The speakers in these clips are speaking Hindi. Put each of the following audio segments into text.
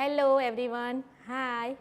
Hello everyone. Hi.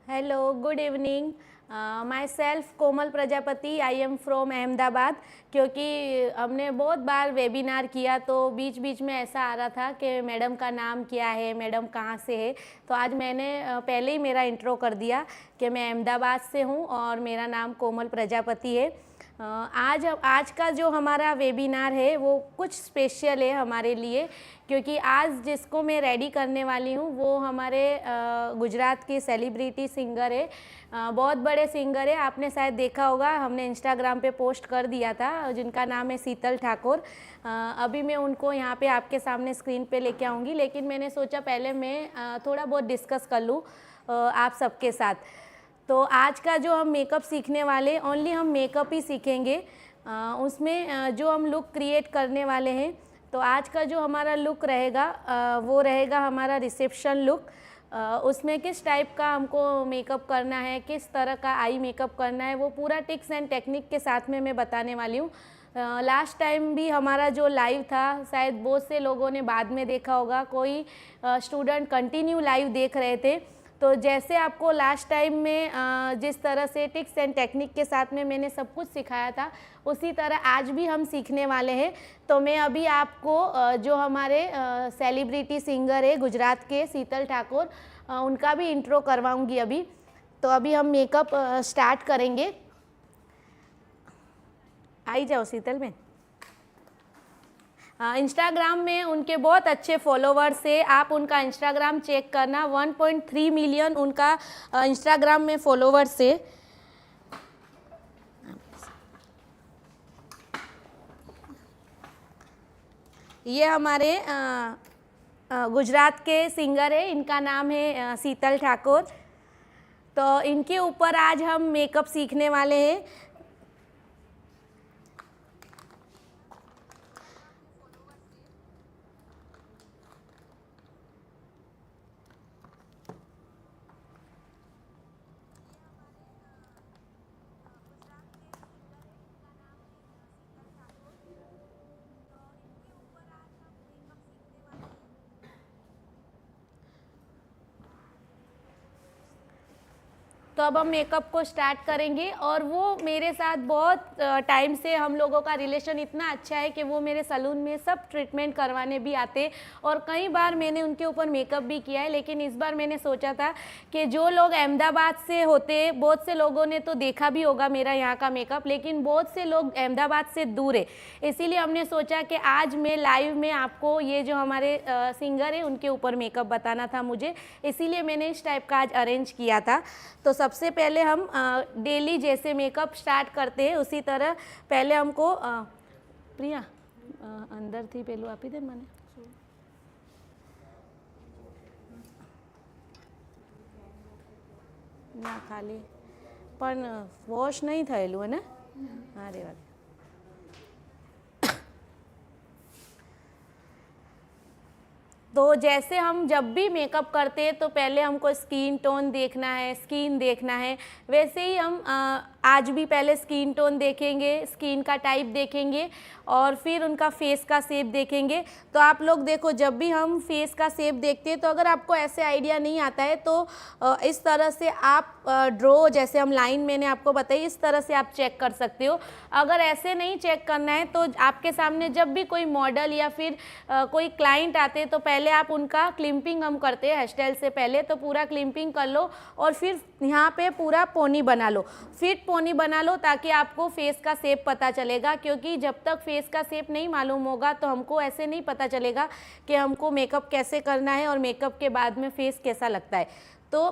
Hello, good evening. Myself Komal Prajapati, I am from Ahmedabad. क्योंकि हमने बहुत बार वेबिनार किया तो बीच बीच में ऐसा आ रहा था कि मैडम का नाम क्या है, मैडम कहाँ से है। तो आज मैंने पहले ही मेरा इंट्रो कर दिया कि मैं अहमदाबाद से हूँ और मेरा नाम कोमल प्रजापति है। आज का जो हमारा वेबिनार है वो कुछ स्पेशल है हमारे लिए, क्योंकि आज जिसको मैं रेडी करने वाली हूँ वो हमारे गुजरात के सेलिब्रिटी सिंगर है। बहुत बड़े सिंगर है, आपने शायद देखा होगा, हमने इंस्टाग्राम पे पोस्ट कर दिया था, जिनका नाम है शीतल ठाकुर। अभी मैं उनको यहाँ पे आपके सामने स्क्रीन पे लेके आऊँगी, लेकिन मैंने सोचा पहले मैं थोड़ा बहुत डिस्कस कर लूँ आप सबके साथ। तो आज का जो हम मेकअप सीखने वाले, ओनली हम मेकअप ही सीखेंगे। उसमें जो हम लुक क्रिएट करने वाले हैं, तो आज का जो हमारा लुक रहेगा वो रहेगा हमारा रिसेप्शन लुक। उसमें किस टाइप का हमको मेकअप करना है, किस तरह का आई मेकअप करना है, वो पूरा टिप्स एंड टेक्निक के साथ में मैं बताने वाली हूँ। लास्ट टाइम भी हमारा जो लाइव था, शायद बहुत से लोगों ने बाद में देखा होगा, कोई स्टूडेंट कंटिन्यू लाइव देख रहे थे। तो जैसे आपको लास्ट टाइम में जिस तरह से टिप्स एंड टेक्निक के साथ में मैंने सब कुछ सिखाया था, उसी तरह आज भी हम सीखने वाले हैं। तो मैं अभी आपको जो हमारे सेलिब्रिटी सिंगर है गुजरात के शीतल ठाकुर, उनका भी इंट्रो करवाऊंगी अभी। तो अभी हम मेकअप स्टार्ट करेंगे। आई जाओ शीतल में। इंस्टाग्राम में उनके बहुत अच्छे फॉलोवर्स है, आप उनका इंस्टाग्राम चेक करना। 1.3 मिलियन उनका इंस्टाग्राम में फॉलोवर्स है। ये हमारे गुजरात के सिंगर है, इनका नाम है शीतल ठाकुर। तो इनके ऊपर आज हम मेकअप सीखने वाले हैं। तो अब हम मेकअप को स्टार्ट करेंगे, और वो मेरे साथ बहुत टाइम से हम लोगों का रिलेशन इतना अच्छा है कि वो मेरे सैलून में सब ट्रीटमेंट करवाने भी आते, और कई बार मैंने उनके ऊपर मेकअप भी किया है। लेकिन इस बार मैंने सोचा था कि जो लोग अहमदाबाद से होते, बहुत से लोगों ने तो देखा भी होगा मेरा यहाँ का मेकअप, लेकिन बहुत से लोग अहमदाबाद से दूर है। इसीलिए हमने सोचा कि आज मैं लाइव में आपको ये जो हमारे सिंगर है उनके ऊपर मेकअप बताना था मुझे, इसीलिए मैंने इस टाइप का आज अरेंज किया था। तो सबसे पहले हम डेली जैसे मेकअप स्टार्ट करते हैं उसी तरह पहले हमको प्रिया अंदर थी पेलू आपी दे मने ना खाली पण वॉश नहीं थयेलू है ना। हाँ रे वाले। तो जैसे हम जब भी मेकअप करते हैं तो पहले हमको स्किन टोन देखना है, स्किन देखना है, वैसे ही हम आज भी पहले स्किन टोन देखेंगे, स्किन का टाइप देखेंगे, और फिर उनका फेस का शेप देखेंगे। तो आप लोग देखो, जब भी हम फेस का शेप देखते हैं तो अगर आपको ऐसे आइडिया नहीं आता है तो इस तरह से आप ड्रॉ, जैसे हम लाइन मैंने आपको बताई, इस तरह से आप चेक कर सकते हो। अगर ऐसे नहीं चेक करना है तो आपके सामने जब भी कोई मॉडल या फिर कोई क्लाइंट आते हैं तो पहले आप उनका क्लिपिंग हम करते हैं हेयर स्टाइल से पहले, तो पूरा क्लिपिंग कर लो और फिर यहाँ पे पूरा पोनी बना लो, फिट पोनी बना लो, ताकि आपको फेस का शेप पता चलेगा। क्योंकि जब तक फेस का शेप नहीं मालूम होगा तो हमको ऐसे नहीं पता चलेगा कि हमको मेकअप कैसे करना है और मेकअप के बाद में फेस कैसा लगता है। तो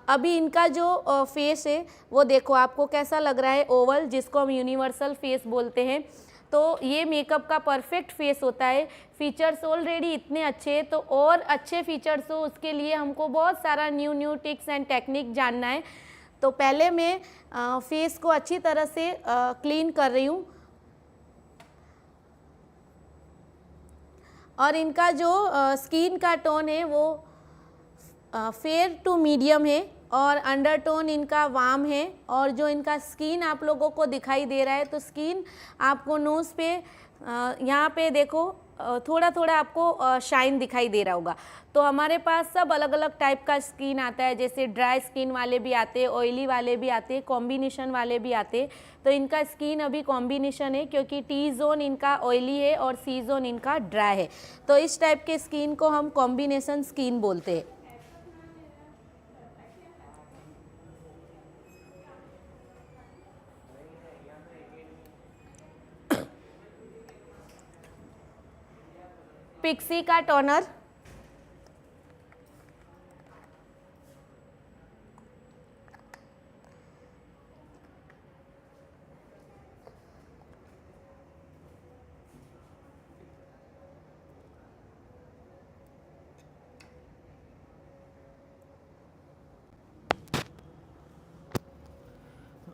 अभी इनका जो फेस है वो देखो आपको कैसा लग रहा है, ओवल, जिसको हम यूनिवर्सल फेस बोलते हैं। तो ये मेकअप का परफेक्ट फेस होता है। फीचर्स ऑलरेडी इतने अच्छे हैं, तो और अच्छे फीचर्स हो उसके लिए हमको बहुत सारा न्यू टिक्स एंड टेक्निक जानना है। तो पहले मैं फेस को अच्छी तरह से क्लीन कर रही हूँ, और इनका जो स्किन का टोन है वो फेयर टू मीडियम है, और अंडरटोन इनका वार्म है, और जो इनका स्किन आप लोगों को दिखाई दे रहा है, तो स्किन आपको नोज़ पे यहाँ पे देखो थोड़ा थोड़ा आपको शाइन दिखाई दे रहा होगा। तो हमारे पास सब अलग अलग टाइप का स्किन आता है, जैसे ड्राई स्किन वाले भी आते हैं, ऑयली वाले भी आते हैं, कॉम्बिनेशन वाले भी आते हैं। तो इनका स्किन अभी कॉम्बिनेशन है, क्योंकि टी जोन इनका ऑयली है और सी जोन इनका ड्राई है। तो इस टाइप के स्किन को हम कॉम्बिनेशन स्किन बोलते हैं। पिक्सी का टोनर,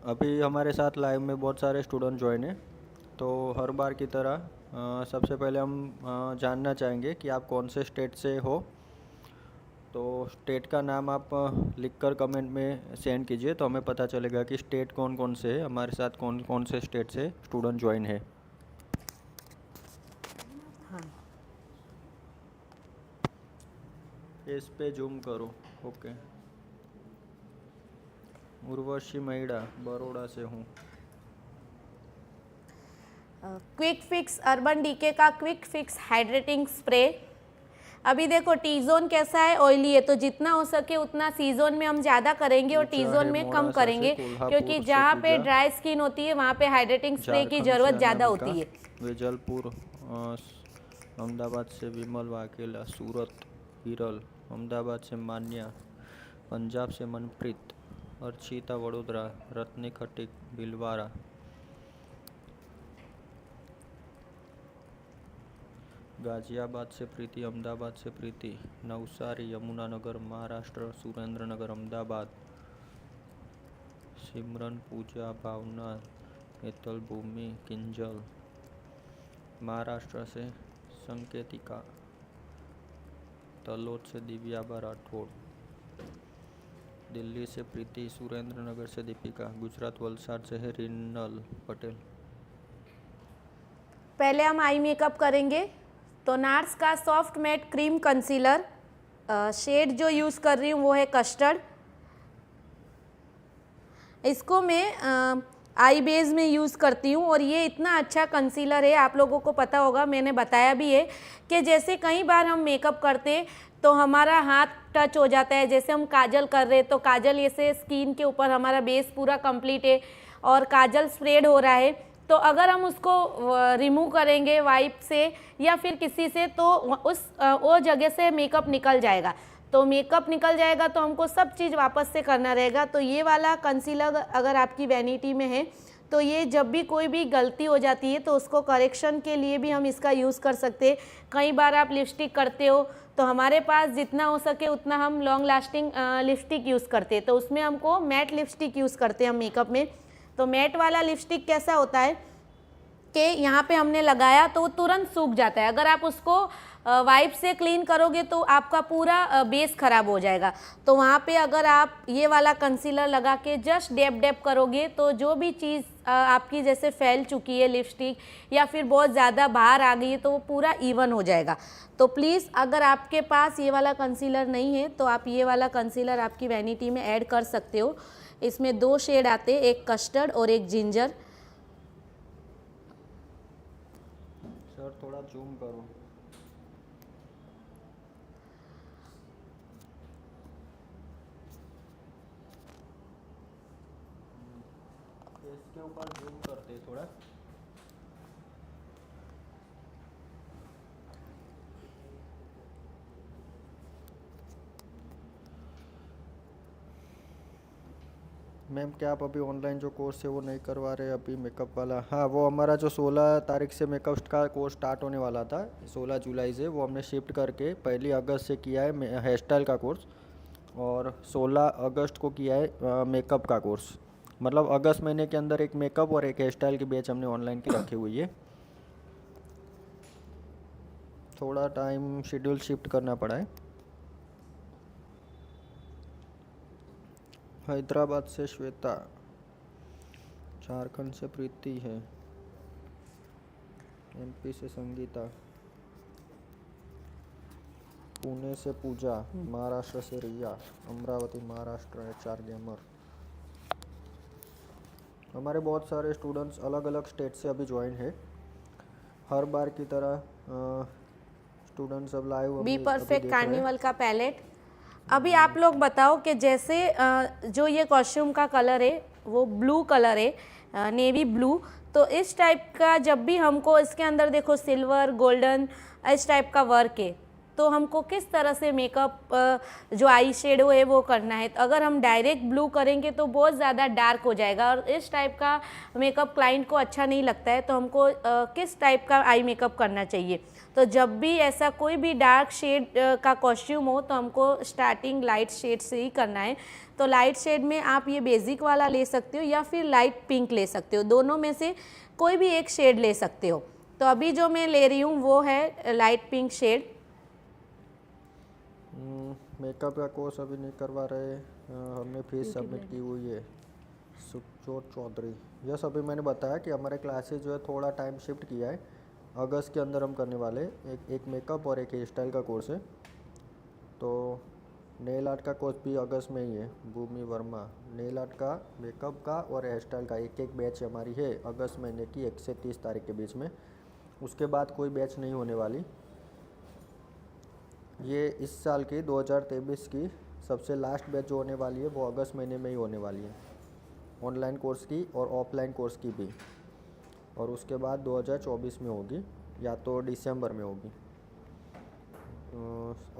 अभी हमारे साथ लाइव में बहुत सारे स्टूडेंट ज्वाइन हैं, तो हर बार की तरह सबसे पहले हम जानना चाहेंगे कि आप कौन से स्टेट से हो। तो स्टेट का नाम आप लिखकर कमेंट में सेंड कीजिए, तो हमें पता चलेगा कि स्टेट कौन कौन से है, हमारे साथ कौन कौन से स्टेट से स्टूडेंट ज्वाइन है। हाँ, इस पे जूम करो। ओके, उर्वशी महिड़ा, बड़ौदा से हूँ। क्विक फिक्स अर्बन डीके का क्विक फिक्स हाइड्रेटिंग स्प्रे। अभी देखो टी जोन कैसा है, ऑयली है, तो जितना हो सके उतना सी जोन में हम ज़्यादा करेंगे और टी जोन में कम करेंगे, क्योंकि जहाँ पे ड्राई स्किन होती है वहाँ पे हाइड्रेटिंग स्प्रे की ज़रूरत ज़्यादा होती है। वेजलपुर, अहमदाबाद से विमल वाघेला, सूरत हिरल, अहमदाबाद से मान्या, पंजाब से मनप्रीत, अर्चिता वडोदरा, रत्नी खटीक भिलवाड़ा, गाजियाबाद से प्रीति, अहमदाबाद से प्रीति, नवसारी यमुनानगर महाराष्ट्र, सुरेंद्रनगर अहमदाबाद, सिमरन पूजा भावना, हेतल भूमि किंजल, महाराष्ट्र से संकेतिका, तलोद से दिव्याबा राठौड़, दिल्ली से प्रीति, सुरेंद्रनगर से दीपिका, गुजरात वलसाड से है रिनल पटेल। पहले हम आई मेकअप करेंगे, तो नार्स का soft matte cream concealer, shade जो यूज़ कर रही हूँ वो है कस्टर्ड। इसको मैं आई बेस में यूज़ करती हूँ, और ये इतना अच्छा कंसीलर है, आप लोगों को पता होगा, मैंने बताया भी है कि जैसे कई बार हम मेकअप करते तो हमारा हाथ टच हो जाता है, जैसे हम काजल कर रहे हैं तो काजल ऐसे स्किन के ऊपर हमारा बेस पूरा कंप्लीट है और काजल स्प्रेड हो रहा है, तो अगर हम उसको रिमूव करेंगे वाइप से या फिर किसी से, तो वो जगह से मेकअप निकल जाएगा। तो मेकअप निकल जाएगा तो हमको सब चीज़ वापस से करना रहेगा। तो ये वाला कंसीलर अगर आपकी वैनिटी में है, तो ये जब भी कोई भी गलती हो जाती है तो उसको करेक्शन के लिए भी हम इसका यूज़ कर सकते हैं। कई बार आप लिपस्टिक करते हो, तो हमारे पास जितना हो सके उतना हम लॉन्ग लास्टिंग लिपस्टिक यूज़ करते हैं, तो उसमें हमको मैट लिपस्टिक यूज़ करते हैं हम मेकअप में। तो मैट वाला लिपस्टिक कैसा होता है कि यहाँ पे हमने लगाया तो वो तुरंत सूख जाता है, अगर आप उसको वाइप से क्लीन करोगे तो आपका पूरा बेस ख़राब हो जाएगा। तो वहाँ पे अगर आप ये वाला कंसीलर लगा के जस्ट डैप डैप करोगे तो जो भी चीज़ आपकी जैसे फैल चुकी है लिपस्टिक या फिर बहुत ज़्यादा बाहर आ गई है तो वो पूरा इवन हो जाएगा। तो प्लीज़ अगर आपके पास ये वाला कंसीलर नहीं है तो आप ये वाला कंसीलर आपकी वैनिटी में ऐड कर सकते हो। इसमें 2 शेड आते हैं, एक कस्टर्ड और एक जिंजर। सर थोड़ा जूम करो। इसके ऊपर जूम करते हैं थोड़ा। मैम क्या आप अभी ऑनलाइन जो कोर्स है वो नहीं करवा रहे अभी मेकअप वाला? हाँ, वो हमारा जो 16 तारीख से मेकअप का कोर्स स्टार्ट होने वाला था, 16 जुलाई से, वो हमने शिफ्ट करके 1 अगस्त से किया है हेयर स्टाइल का कोर्स, और 16 अगस्त को किया है मेकअप का कोर्स। मतलब अगस्त महीने के अंदर एक मेकअप और एक हेयर स्टाइल की बैच हमने ऑनलाइन की रखी हुई है। थोड़ा टाइम शेड्यूल शिफ्ट करना पड़ा है। हैदराबाद से श्वेता, झारखंड से प्रीति है, एमपी से संगीता, पुणे से पूजा, महाराष्ट्र से रिया, अमरावती महाराष्ट्र HR गेमर। हमारे बहुत सारे स्टूडेंट्स अलग अलग स्टेट से अभी ज्वाइन है। हर बार की तरह स्टूडेंट्स अब लाइव बी अभी परफेक्ट देख रहे हैं। कार्निवल का पैलेट। अभी आप लोग बताओ कि जैसे जो ये कॉस्ट्यूम का कलर है वो ब्लू कलर है, नेवी ब्लू। तो इस टाइप का जब भी हमको इसके अंदर देखो सिल्वर गोल्डन इस टाइप का वर्क है, तो हमको किस तरह से मेकअप जो आई शेडो है वो करना है। तो अगर हम डायरेक्ट ब्लू करेंगे तो बहुत ज़्यादा डार्क हो जाएगा और इस टाइप का मेकअप क्लाइंट को अच्छा नहीं लगता है। तो हमको किस टाइप का आई मेकअप करना चाहिए। तो जब भी ऐसा कोई भी डार्क शेड का कॉस्ट्यूम हो तो हमको स्टार्टिंग लाइट शेड से ही करना है। तो लाइट शेड में आप ये बेसिक वाला ले सकते हो या फिर लाइट पिंक ले सकते हो, दोनों में से कोई भी एक शेड ले सकते हो। तो अभी जो मैं ले रही हूँ वो है लाइट पिंक शेड। मेकअप का कोर्स अभी नहीं करवा रहे। हमने फीस सबमिट की हुई है। सुखजोत चौधरी, यस अभी मैंने बताया कि हमारे क्लासेस जो है थोड़ा टाइम शिफ्ट किया है। अगस्त के अंदर हम करने वाले एक मेकअप और एक हेयर स्टाइल का कोर्स है। तो नेल आर्ट का कोर्स भी अगस्त में ही है। भूमि वर्मा, नेल आर्ट का, मेकअप का और हेयर स्टाइल का एक बैच हमारी है अगस्त महीने की 1 से 30 तारीख के बीच में। उसके बाद कोई बैच नहीं होने वाली। ये इस साल की 2023 की सबसे लास्ट बैच जो होने वाली है वो अगस्त महीने में ही होने वाली है, ऑनलाइन कोर्स की और ऑफलाइन कोर्स की भी। और उसके बाद 2024 में होगी या तो दिसंबर में होगी।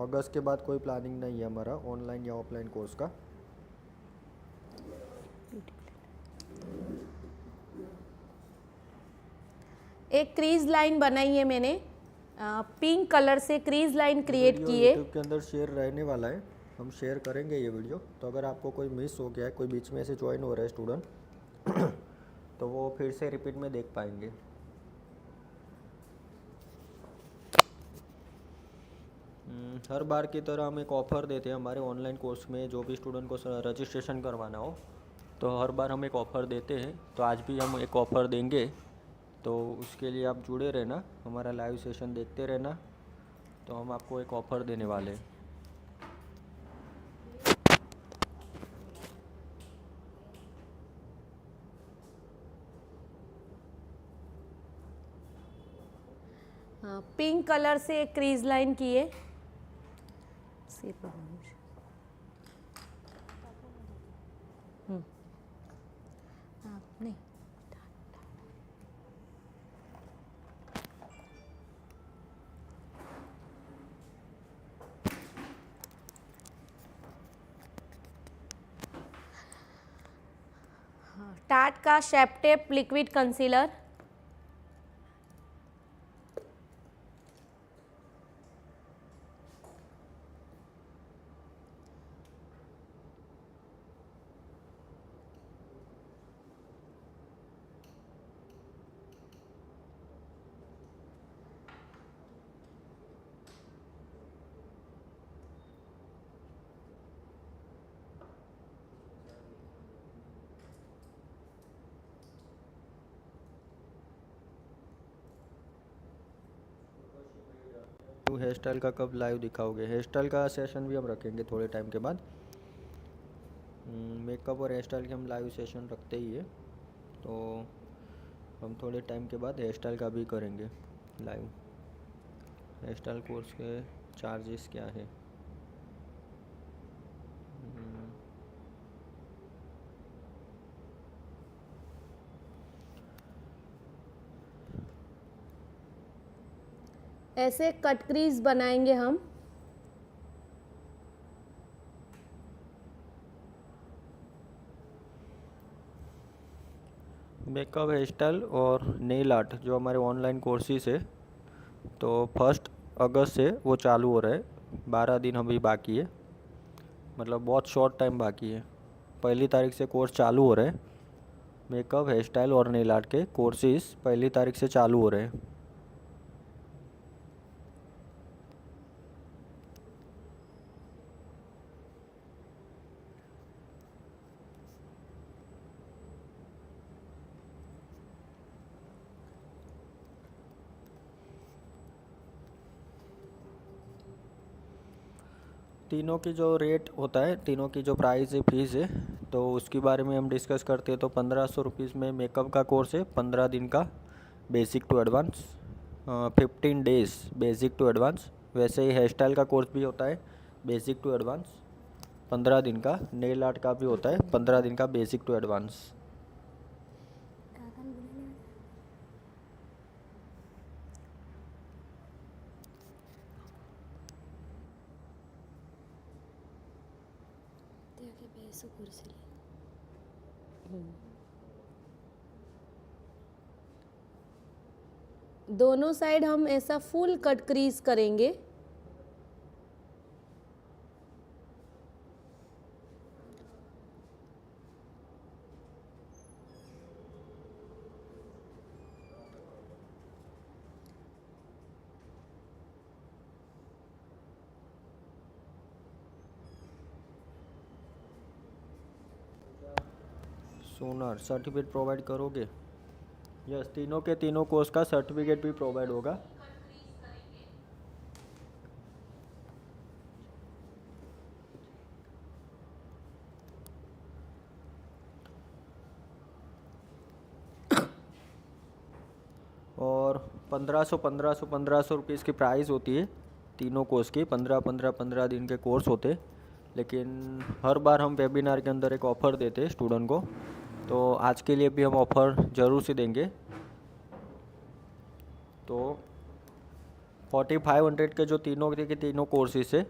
अगस्त के बाद कोई प्लानिंग नहीं है हमारा ऑनलाइन या ऑफलाइन कोर्स का। एक क्रीज लाइन बनाई है मैंने, पिंक कलर से क्रीज लाइन क्रिएट की है। यूट्यूब के अंदर शेयर रहने वाला है, हम शेयर करेंगे ये वीडियो। तो अगर आपको कोई मिस हो गया है, कोई बीच में से ज्वाइन हो रहा है स्टूडेंट तो वो फिर से रिपीट में देख पाएंगे। हर बार की तरह हम एक ऑफ़र देते हैं हमारे ऑनलाइन कोर्स में। जो भी स्टूडेंट को रजिस्ट्रेशन करवाना हो तो हर बार हम एक ऑफ़र देते हैं। तो आज भी हम एक ऑफ़र देंगे, तो उसके लिए आप जुड़े रहना, हमारा लाइव सेशन देखते रहना। तो हम आपको एक ऑफ़र देने वाले हैं। पिंक कलर से एक क्रीज लाइन की है। नहीं, टाट का शेप टेप लिक्विड कंसीलर। तो हेयर स्टाइल का कब लाइव दिखाओगे? हेयर स्टाइल का सेशन भी हम रखेंगे थोड़े टाइम के बाद। मेकअप और हेयर स्टाइल के हम लाइव सेशन रखते ही है, तो हम थोड़े टाइम के बाद हेयर स्टाइल का भी करेंगे लाइव। हेयर स्टाइल कोर्स के चार्जेस क्या है? ऐसे कट क्रीज बनाएंगे हम। मेकअप, हेयर स्टाइल और नेल आर्ट जो हमारे ऑनलाइन कोर्सेज है, तो 1 अगस्त से वो चालू हो रहा है। 12 दिन अभी बाकी है, मतलब बहुत शॉर्ट टाइम बाकी है। 1 तारीख से कोर्स चालू हो रहे हैं। मेकअप, हेयर स्टाइल और नेल आर्ट के कोर्सेज 1 तारीख से चालू हो रहे हैं। तीनों की जो रेट होता है, तीनों की जो प्राइस है, फीस है, तो उसके बारे में हम डिस्कस करते हैं। तो 1500 रुपीज़ में मेकअप का कोर्स है, 15 दिन का, basic to advance, 15 days basic to advance. वैसे ही हेयर स्टाइल का कोर्स भी होता है, बेसिक टू एडवांस 15 दिन का। नेल आर्ट का भी होता है 15 दिन का, बेसिक टू एडवांस। दोनों साइड हम ऐसा फुल कट क्रीज करेंगे। सोनार सर्टिफिकेट प्रोवाइड करोगे? यस, तीनों के तीनों कोर्स का सर्टिफिकेट भी प्रोवाइड होगा। और 1500 रुपीज़ की प्राइस होती है तीनों कोर्स की। 15 दिन के कोर्स होते, लेकिन हर बार हम वेबिनार के अंदर एक ऑफ़र देते हैं स्टूडेंट को, तो आज के लिए भी हम ऑफ़र ज़रूर से देंगे। तो 4500 के जो तीनों के तीनों कोर्सेस है,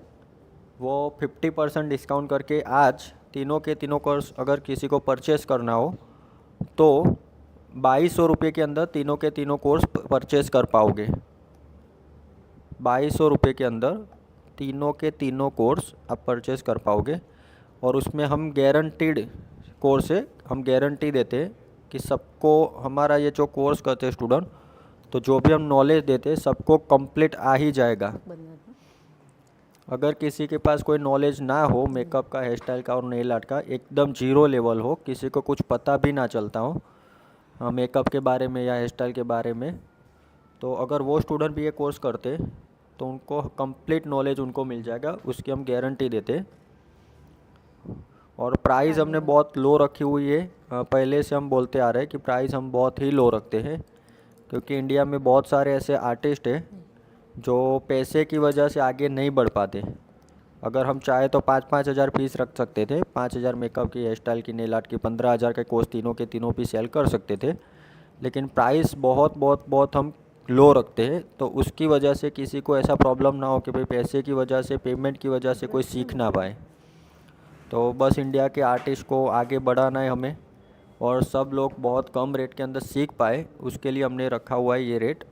वो 50% डिस्काउंट करके आज तीनों के तीनों कोर्स अगर किसी को परचेस करना हो तो 2200 रुपये के अंदर तीनों के तीनों कोर्स परचेस कर पाओगे। 2200 रुपये के अंदर तीनों के तीनों कोर्स आप परचेस कर पाओगे। और उसमें हम गारंटीड कोर्स है, हम गारंटी देते हैं कि सबको हमारा ये जो कोर्स करते हैं स्टूडेंट, तो जो भी हम नॉलेज देते हैं सबको कंप्लीट आ ही जाएगा। अगर किसी के पास कोई नॉलेज ना हो मेकअप का, हेयर स्टाइल का और नेल आर्ट का, एकदम जीरो लेवल हो, किसी को कुछ पता भी ना चलता हो मेकअप के बारे में या हेयर स्टाइल के बारे में, तो अगर वो स्टूडेंट भी ये कोर्स करते तो उनको कंप्लीट नॉलेज उनको मिल जाएगा, उसकी हम गारंटी देते। और प्राइस हमने बहुत लो रखी हुई है। पहले से हम बोलते आ रहे हैं कि प्राइस हम बहुत ही लो रखते हैं, क्योंकि इंडिया में बहुत सारे ऐसे आर्टिस्ट हैं जो पैसे की वजह से आगे नहीं बढ़ पाते। अगर हम चाहे तो 5-5 हज़ार फीस रख सकते थे, 5,000 मेकअप की, हेयर स्टाइल की, नेल आर्ट की, 15,000 के कोर्स तीनों के तीनों भी सेल कर सकते थे, लेकिन प्राइस बहुत बहुत बहुत हम लो रखते हैं। तो उसकी वजह से किसी को ऐसा प्रॉब्लम ना हो कि भाई पैसे की वजह से, पेमेंट की वजह से कोई सीख ना पाए। तो बस इंडिया के आर्टिस्ट को आगे बढ़ाना है हमें, और सब लोग बहुत कम रेट के अंदर सीख पाए, उसके लिए हमने रखा हुआ है ये रेट।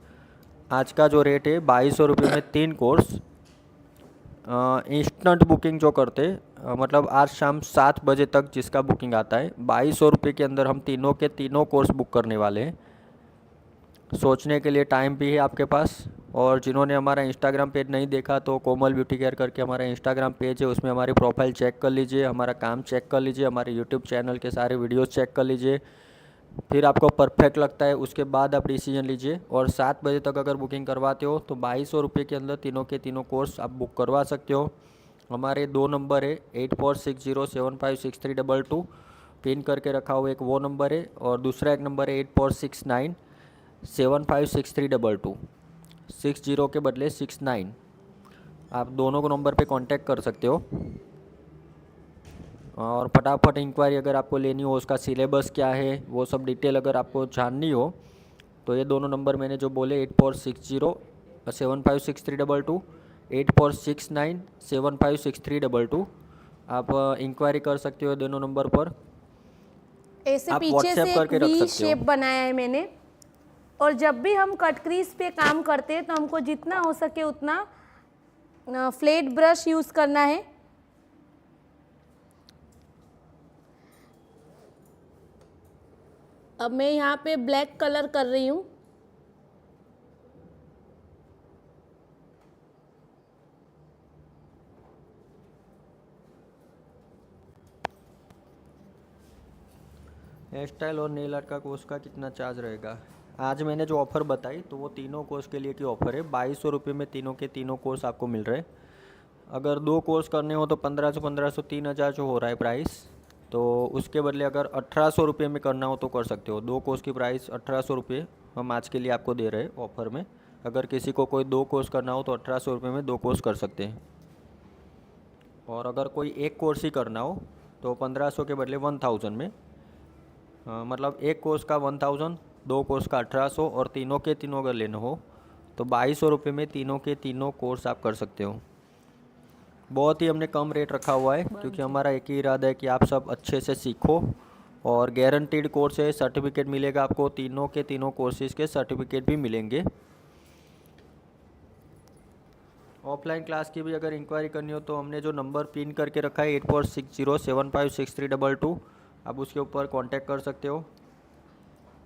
आज का जो रेट है 2200 रुपये में 3 कोर्स। इंस्टेंट बुकिंग जो करते मतलब आज शाम 7 बजे तक जिसका बुकिंग आता है, 2200 रुपये के अंदर हम तीनों के तीनों कोर्स बुक करने वाले हैं। सोचने के लिए टाइम भी है आपके पास। और जिन्होंने हमारा इंस्टाग्राम पेज नहीं देखा तो कोमल ब्यूटी केयर करके हमारा इंस्टाग्राम पेज है, उसमें हमारी प्रोफाइल चेक कर लीजिए, हमारा काम चेक कर लीजिए, हमारे यूट्यूब चैनल के सारे वीडियोस चेक कर लीजिए। फिर आपको परफेक्ट लगता है उसके बाद आप डिसीजन लीजिए। और 7 बजे तक अगर बुकिंग करवाते हो तो 2200 रुपये के अंदर तीनों के तीनों कोर्स आप बुक करवा सकते हो। हमारे 2 नंबर है, 8460756322, पिन करके रखा हुआ एक वो नंबर है, और दूसरा एक नंबर है 8469756322, 60 के बदले 69। आप दोनों को नंबर पे कांटेक्ट कर सकते हो। और फटाफट इंक्वायरी अगर आपको लेनी हो, उसका सिलेबस क्या है, वो सब डिटेल अगर आपको जाननी हो, तो ये दोनों नंबर मैंने जो बोले 8460756322, 8469756322, आप इंक्वायरी कर सकते हो दोनों नंबर पर। ऐसे आप पीछे व्हाट्सएप से एक करके रख वी सकते हो। शेप बनाया है मैंने। और जब भी हम कट क्रीज पे काम करते हैं तो हमको जितना हो सके उतना फ्लैट ब्रश यूज़ करना है। अब मैं यहाँ पे ब्लैक कलर कर रही हूँ। हेयर स्टाइल और नेल आर्ट का कोर्स का कितना चार्ज रहेगा? आज मैंने जो ऑफ़र बताई तो वो तीनों कोर्स के लिए की ऑफ़र है। 2200 रुपये में तीनों के तीनों कोर्स आपको मिल रहे हैं। अगर 2 कोर्स करने हो तो 1500 3000 जो हो रहा है प्राइस, तो उसके बदले अगर 1800 रुपये में करना हो तो कर सकते हो। 2 कोर्स की प्राइस 1800 रुपये हम आज के लिए आपको दे रहे हैं ऑफ़र में। अगर किसी को कोई 2 कोर्स करना हो तो 1800 रुपये में 2 कोर्स कर सकते हैं। और अगर कोई एक कोर्स ही करना हो तो 1500 के बदले 1000 में, मतलब एक कोर्स का 1000, 2 कोर्स का 1800 और तीनों के तीनों अगर लेना हो तो 2200 रुपये में तीनों के तीनों कोर्स आप कर सकते हो। बहुत ही हमने कम रेट रखा हुआ है क्योंकि हमारा एक ही इरादा है कि आप सब अच्छे से सीखो। और गारंटीड कोर्स है, सर्टिफिकेट मिलेगा आपको, तीनों के तीनों कोर्सेज़ के सर्टिफिकेट भी मिलेंगे। ऑफलाइन क्लास की भी अगर इंक्वायरी करनी हो तो हमने जो नंबर पिन करके रखा है 8460756322, आप उसके ऊपर कांटेक्ट कर सकते हो।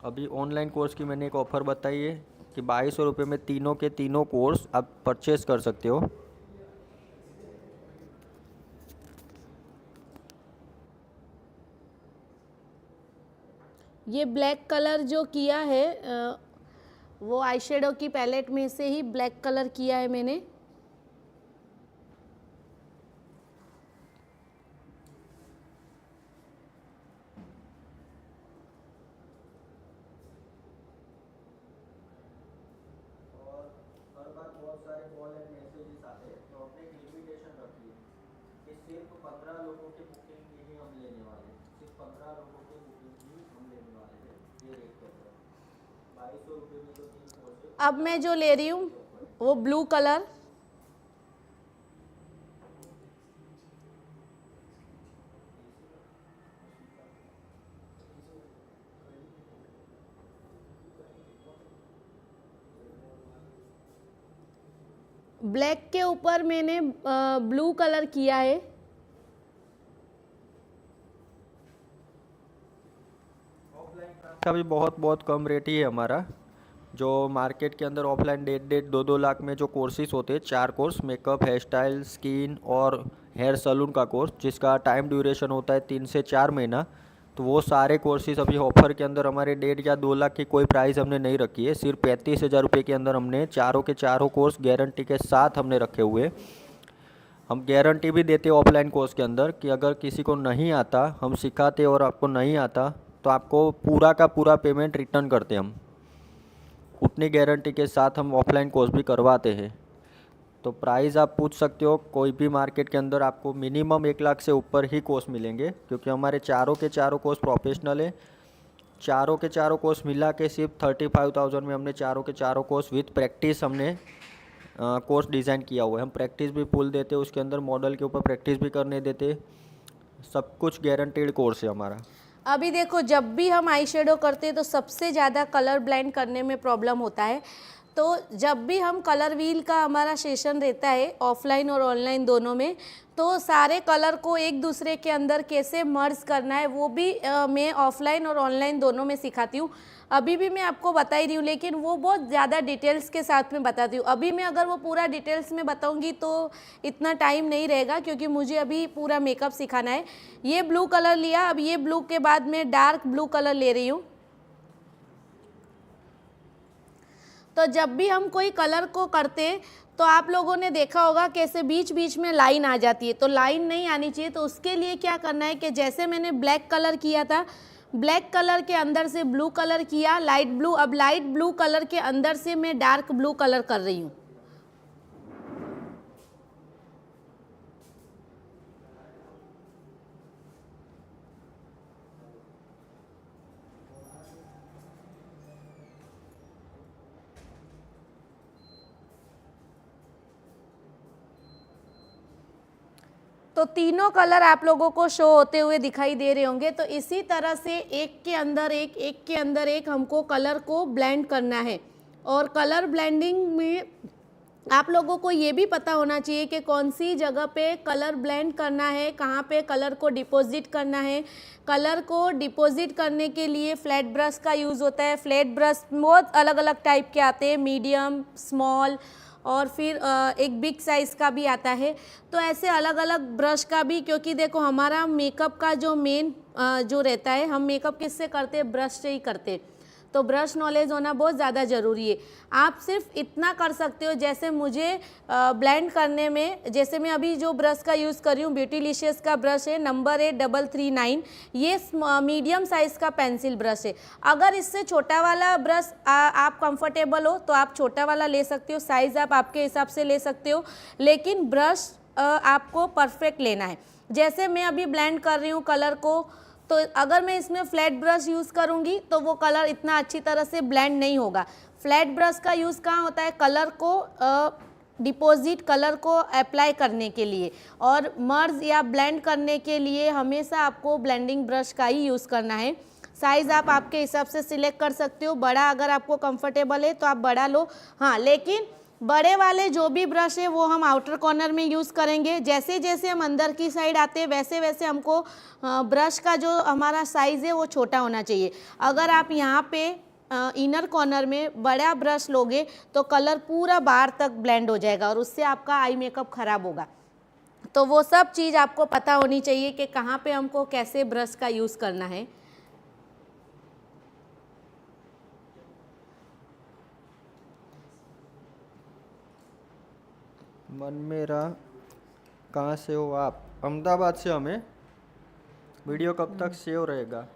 अभी ऑनलाइन कोर्स की मैंने एक ऑफ़र बताई है कि 2200 रुपये में तीनों के तीनों कोर्स आप परचेज़ कर सकते हो। ये ब्लैक कलर जो किया है वो आई शेडो की पैलेट में से ही ब्लैक कलर किया है मैंने। बहुत सारे कॉल एंड मैसेजेस आते हैं तो हमने एक लिमिटेशन रखी है कि सिर्फ 15 लोगों की बुकिंग ही हम लेने वाले हैं। सिर्फ 15 लोगों की बुकिंग ही हम लेने वाले हैं ये रेट के अंदर। 2200 रुपये में जो 3 कोर्स है। अब मैं जो ले रही हूँ वो ब्लू कलर। ब्लैक के ऊपर मैंने ब्लू कलर किया है। का भी बहुत बहुत कम रेट ही है हमारा। जो मार्केट के अंदर ऑफलाइन 1.5 2 लाख में जो कोर्सेज होते हैं, 4 course, makeup, hair style, skin और हेयर सलून का कोर्स, जिसका टाइम ड्यूरेशन होता है 3 से 4 महीना, तो वो सारे कोर्सेज अभी ऑफ़र के अंदर हमारे 1.5 या 2 लाख की कोई प्राइस हमने नहीं रखी है। सिर्फ 35,000 रुपये के अंदर हमने चारों के चारों कोर्स गारंटी के साथ हमने रखे हुए। हम गारंटी भी देते हैं ऑफलाइन कोर्स के अंदर कि अगर किसी को नहीं आता, हम सिखाते और आपको नहीं आता तो आपको पूरा का पूरा पेमेंट रिटर्न करते हम। उतनी गारंटी के साथ हम ऑफलाइन कोर्स भी करवाते हैं। तो प्राइस आप पूछ सकते हो, कोई भी मार्केट के अंदर आपको मिनिमम 1 लाख से ऊपर ही कोर्स मिलेंगे क्योंकि हमारे चारों के चारों कोर्स प्रोफेशनल है। चारों के चारों कोर्स मिला के सिर्फ 35,000 में हमने चारों के चारों कोर्स विथ प्रैक्टिस हमने कोर्स डिज़ाइन किया हुआ है। हम प्रैक्टिस भी फुल देते, उसके अंदर मॉडल के ऊपर प्रैक्टिस भी करने देते। सब कुछ गारंटीड कोर्स है हमारा। अभी देखो, जब भी हम आई शेडो करते हैं तो सबसे ज़्यादा कलर ब्लाइंड करने में प्रॉब्लम होता है। तो जब भी हम कलर व्हील का हमारा सेशन रहता है ऑफलाइन और ऑनलाइन दोनों में, तो सारे कलर को एक दूसरे के अंदर कैसे मर्ज करना है वो भी मैं ऑफलाइन और ऑनलाइन दोनों में सिखाती हूँ। अभी भी मैं आपको बता ही रही हूँ, लेकिन वो बहुत ज़्यादा डिटेल्स के साथ में बताती हूँ। अभी मैं अगर वो पूरा डिटेल्स में बताऊँगी तो इतना टाइम नहीं रहेगा क्योंकि मुझे अभी पूरा मेकअप सिखाना है। ये ब्लू कलर लिया, अब ये ब्लू के बाद मैं डार्क ब्लू कलर ले रही हूँ। तो जब भी हम कोई कलर को करते हैं तो आप लोगों ने देखा होगा कैसे बीच बीच में लाइन आ जाती है, तो लाइन नहीं आनी चाहिए। तो उसके लिए क्या करना है कि जैसे मैंने ब्लैक कलर किया था, ब्लैक कलर के अंदर से ब्लू कलर किया, लाइट ब्लू, अब लाइट ब्लू कलर के अंदर से मैं डार्क ब्लू कलर कर रही हूँ। तो तीनों कलर आप लोगों को शो होते हुए दिखाई दे रहे होंगे। तो इसी तरह से एक के अंदर एक के अंदर एक हमको कलर को ब्लेंड करना है। और कलर ब्लेंडिंग में आप लोगों को ये भी पता होना चाहिए कि कौन सी जगह पे कलर ब्लेंड करना है, कहाँ पे कलर को डिपॉजिट करना है। कलर को डिपॉजिट करने के लिए फ्लैट ब्रश का यूज़ होता है। फ्लैट ब्रश बहुत अलग अलग टाइप के आते हैं, मीडियम, स्मॉल और फिर एक बिग साइज़ का भी आता है। तो ऐसे अलग अलग ब्रश का भी, क्योंकि देखो हमारा मेकअप का जो मेन जो रहता है, हम मेकअप किससे करते हैं, ब्रश से ही करते हैं। तो ब्रश नॉलेज होना बहुत ज़्यादा ज़रूरी है। आप सिर्फ इतना कर सकते हो, जैसे मुझे ब्लेंड करने में, जैसे मैं अभी जो ब्रश का यूज़ कर रही हूँ, ब्यूटीलिशियस का ब्रश है, नंबर है 339। ये मीडियम साइज़ का पेंसिल ब्रश है। अगर इससे छोटा वाला ब्रश आप कंफर्टेबल हो तो आप छोटा वाला ले सकते हो, साइज़ आप आपके हिसाब से ले सकते हो, लेकिन ब्रश आपको परफेक्ट लेना है। जैसे मैं अभी ब्लेंड कर रही हूँ कलर को, तो अगर मैं इसमें फ्लैट ब्रश यूज़ करूँगी तो वो कलर इतना अच्छी तरह से ब्लेंड नहीं होगा। फ्लैट ब्रश का यूज़ कहाँ होता है, कलर को डिपॉजिट, कलर को अप्लाई करने के लिए, और मर्ज या ब्लेंड करने के लिए हमेशा आपको ब्लेंडिंग ब्रश का ही यूज़ करना है। साइज़ आप आपके हिसाब से सिलेक्ट कर सकते हो, बड़ा अगर आपको कंफर्टेबल है तो आप बड़ा लो। हाँ, लेकिन बड़े वाले जो भी ब्रश है वो हम आउटर कॉर्नर में यूज़ करेंगे। जैसे जैसे हम अंदर की साइड आते हैं वैसे वैसे हमको ब्रश का जो हमारा साइज़ है वो छोटा होना चाहिए। अगर आप यहाँ पे इनर कॉर्नर में बड़ा ब्रश लोगे तो कलर पूरा बाहर तक ब्लेंड हो जाएगा और उससे आपका आई मेकअप ख़राब होगा। तो वो सब चीज़ आपको पता होनी चाहिए कि कहाँ पे हमको कैसे ब्रश का यूज़ करना है। मन मेरा, कहाँ से हो आप? अहमदाबाद से। हमें वीडियो कब तक सेव रहेगा?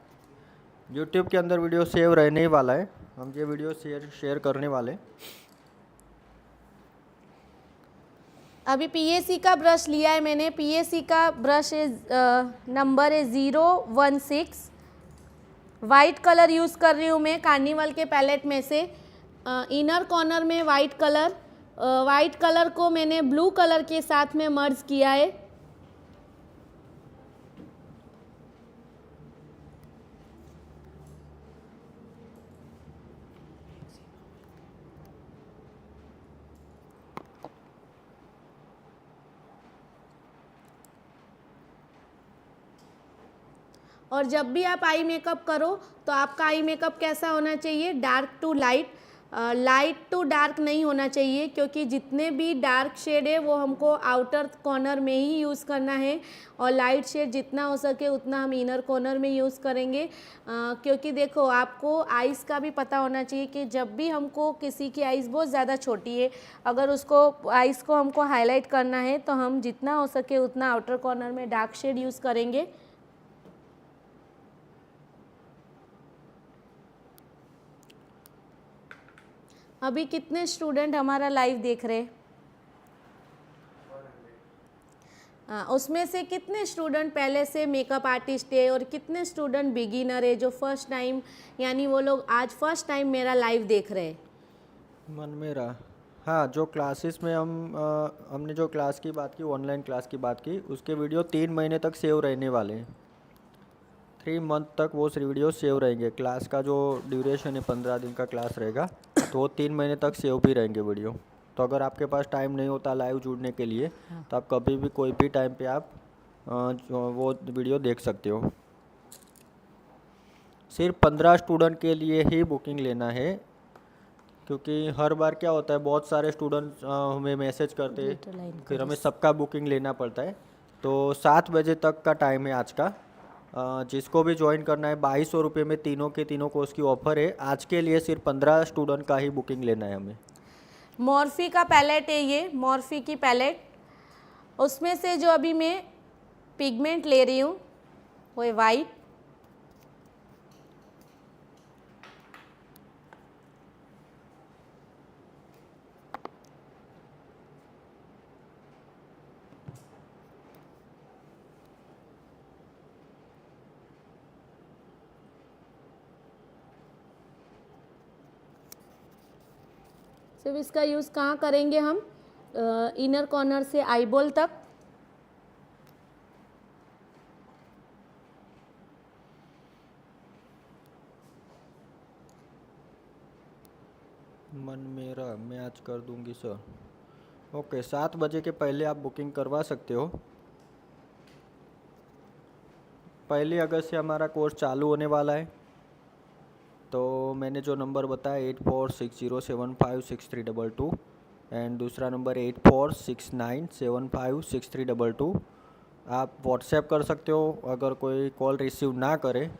यूट्यूब के अंदर वीडियो सेव रहने ही वाला है, हम ये वीडियो शेयर करने वाले। अभी पीएसी का ब्रश लिया है मैंने। पीएसी का ब्रश नंबर है 016। वाइट कलर यूज़ कर रही हूँ मैं कार्निवल के पैलेट में से। इनर कॉर्नर में वाइट कलर को मैंने ब्लू कलर के साथ में मर्ज किया है। और जब भी आप आई मेकअप करो तो आपका आई मेकअप कैसा होना चाहिए, dark to light, light to dark नहीं होना चाहिए, क्योंकि जितने भी डार्क शेड है वो हमको आउटर कॉर्नर में ही यूज़ करना है और लाइट शेड जितना हो सके उतना हम इनर कॉर्नर में यूज़ करेंगे। क्योंकि देखो आपको आइज़ का भी पता होना चाहिए कि जब भी हमको किसी की आइज़ बहुत ज़्यादा छोटी है, अगर उसको आइज़ को हमको हाईलाइट करना है तो हम जितना हो सके उतना आउटर कॉर्नर में डार्क शेड यूज़ करेंगे। अभी कितने स्टूडेंट हमारा लाइव देख रहे हैं? उसमें से कितने स्टूडेंट पहले से मेकअप आर्टिस्ट है और कितने स्टूडेंट बिगिनर है जो फर्स्ट टाइम, यानी वो लोग आज फर्स्ट टाइम मेरा लाइव देख रहे हैं? मन मेरा, हाँ, जो क्लासेस में हमने जो क्लास की बात की, ऑनलाइन क्लास की बात की, उसके वीडियो 3 महीने तक सेव रहने वाले हैं। 3 मंथ तक वो वीडियो सेव रहेंगे। क्लास का जो ड्यूरेशन है 15 दिन का क्लास रहेगा, तो वो 3 महीने तक सेव भी रहेंगे वीडियो। तो अगर आपके पास टाइम नहीं होता लाइव जुड़ने के लिए, तो आप कभी भी कोई भी टाइम पे आप वो वीडियो देख सकते हो। सिर्फ 15 स्टूडेंट के लिए ही बुकिंग लेना है, क्योंकि हर बार क्या होता है, बहुत सारे स्टूडेंट हमें मैसेज करते हैं, फिर हमें सबका बुकिंग लेना पड़ता है। तो 7 बजे तक का टाइम है आज का। जिसको भी ज्वाइन करना है 2200 रुपये में तीनों के तीनों कोर्स की ऑफ़र है। आज के लिए सिर्फ 15 स्टूडेंट का ही बुकिंग लेना है हमें। मॉर्फी का पैलेट है ये, मॉर्फी की पैलेट। उसमें से जो अभी मैं पिगमेंट ले रही हूँ वो है वाइट। सिर्फ इसका यूज़ कहाँ करेंगे हम, इनर कॉर्नर से आईबॉल तक। मन मेरा मैं आज कर दूंगी सर। ओके, 7 बजे के पहले आप बुकिंग करवा सकते हो। 1 अगस्त से हमारा कोर्स चालू होने वाला है। तो मैंने जो नंबर बताया 8460756322 एंड दूसरा नंबर 8469756322, आप व्हाट्सएप कर सकते हो। अगर कोई कॉल रिसीव ना करे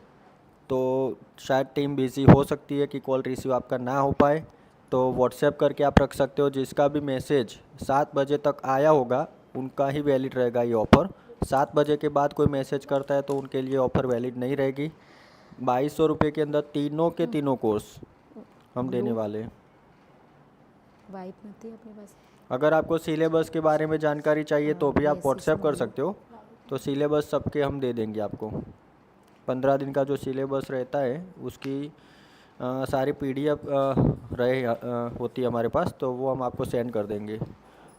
तो शायद टीम बिज़ी हो सकती है कि कॉल रिसीव आपका ना हो पाए, तो व्हाट्सएप करके आप रख सकते हो। जिसका भी मैसेज 7 बजे तक आया होगा उनका ही वैलिड रहेगा ये ऑफ़र। 7 बजे के बाद कोई मैसेज करता है तो उनके लिए ऑफ़र वैलिड नहीं रहेगी। 2200 रुपये के अंदर तीनों के तीनों कोर्स हम देने वाले हैं। वाइट नहीं थी अपने पास। अगर आपको सिलेबस के बारे में जानकारी चाहिए तो भी आप yes, व्हाट्सएप कर इसमें सकते हो। तो सिलेबस सबके हम दे देंगे आपको। 15 दिन का जो सिलेबस रहता है उसकी सारी PDF होती है हमारे पास, तो वो हम आपको सेंड कर देंगे।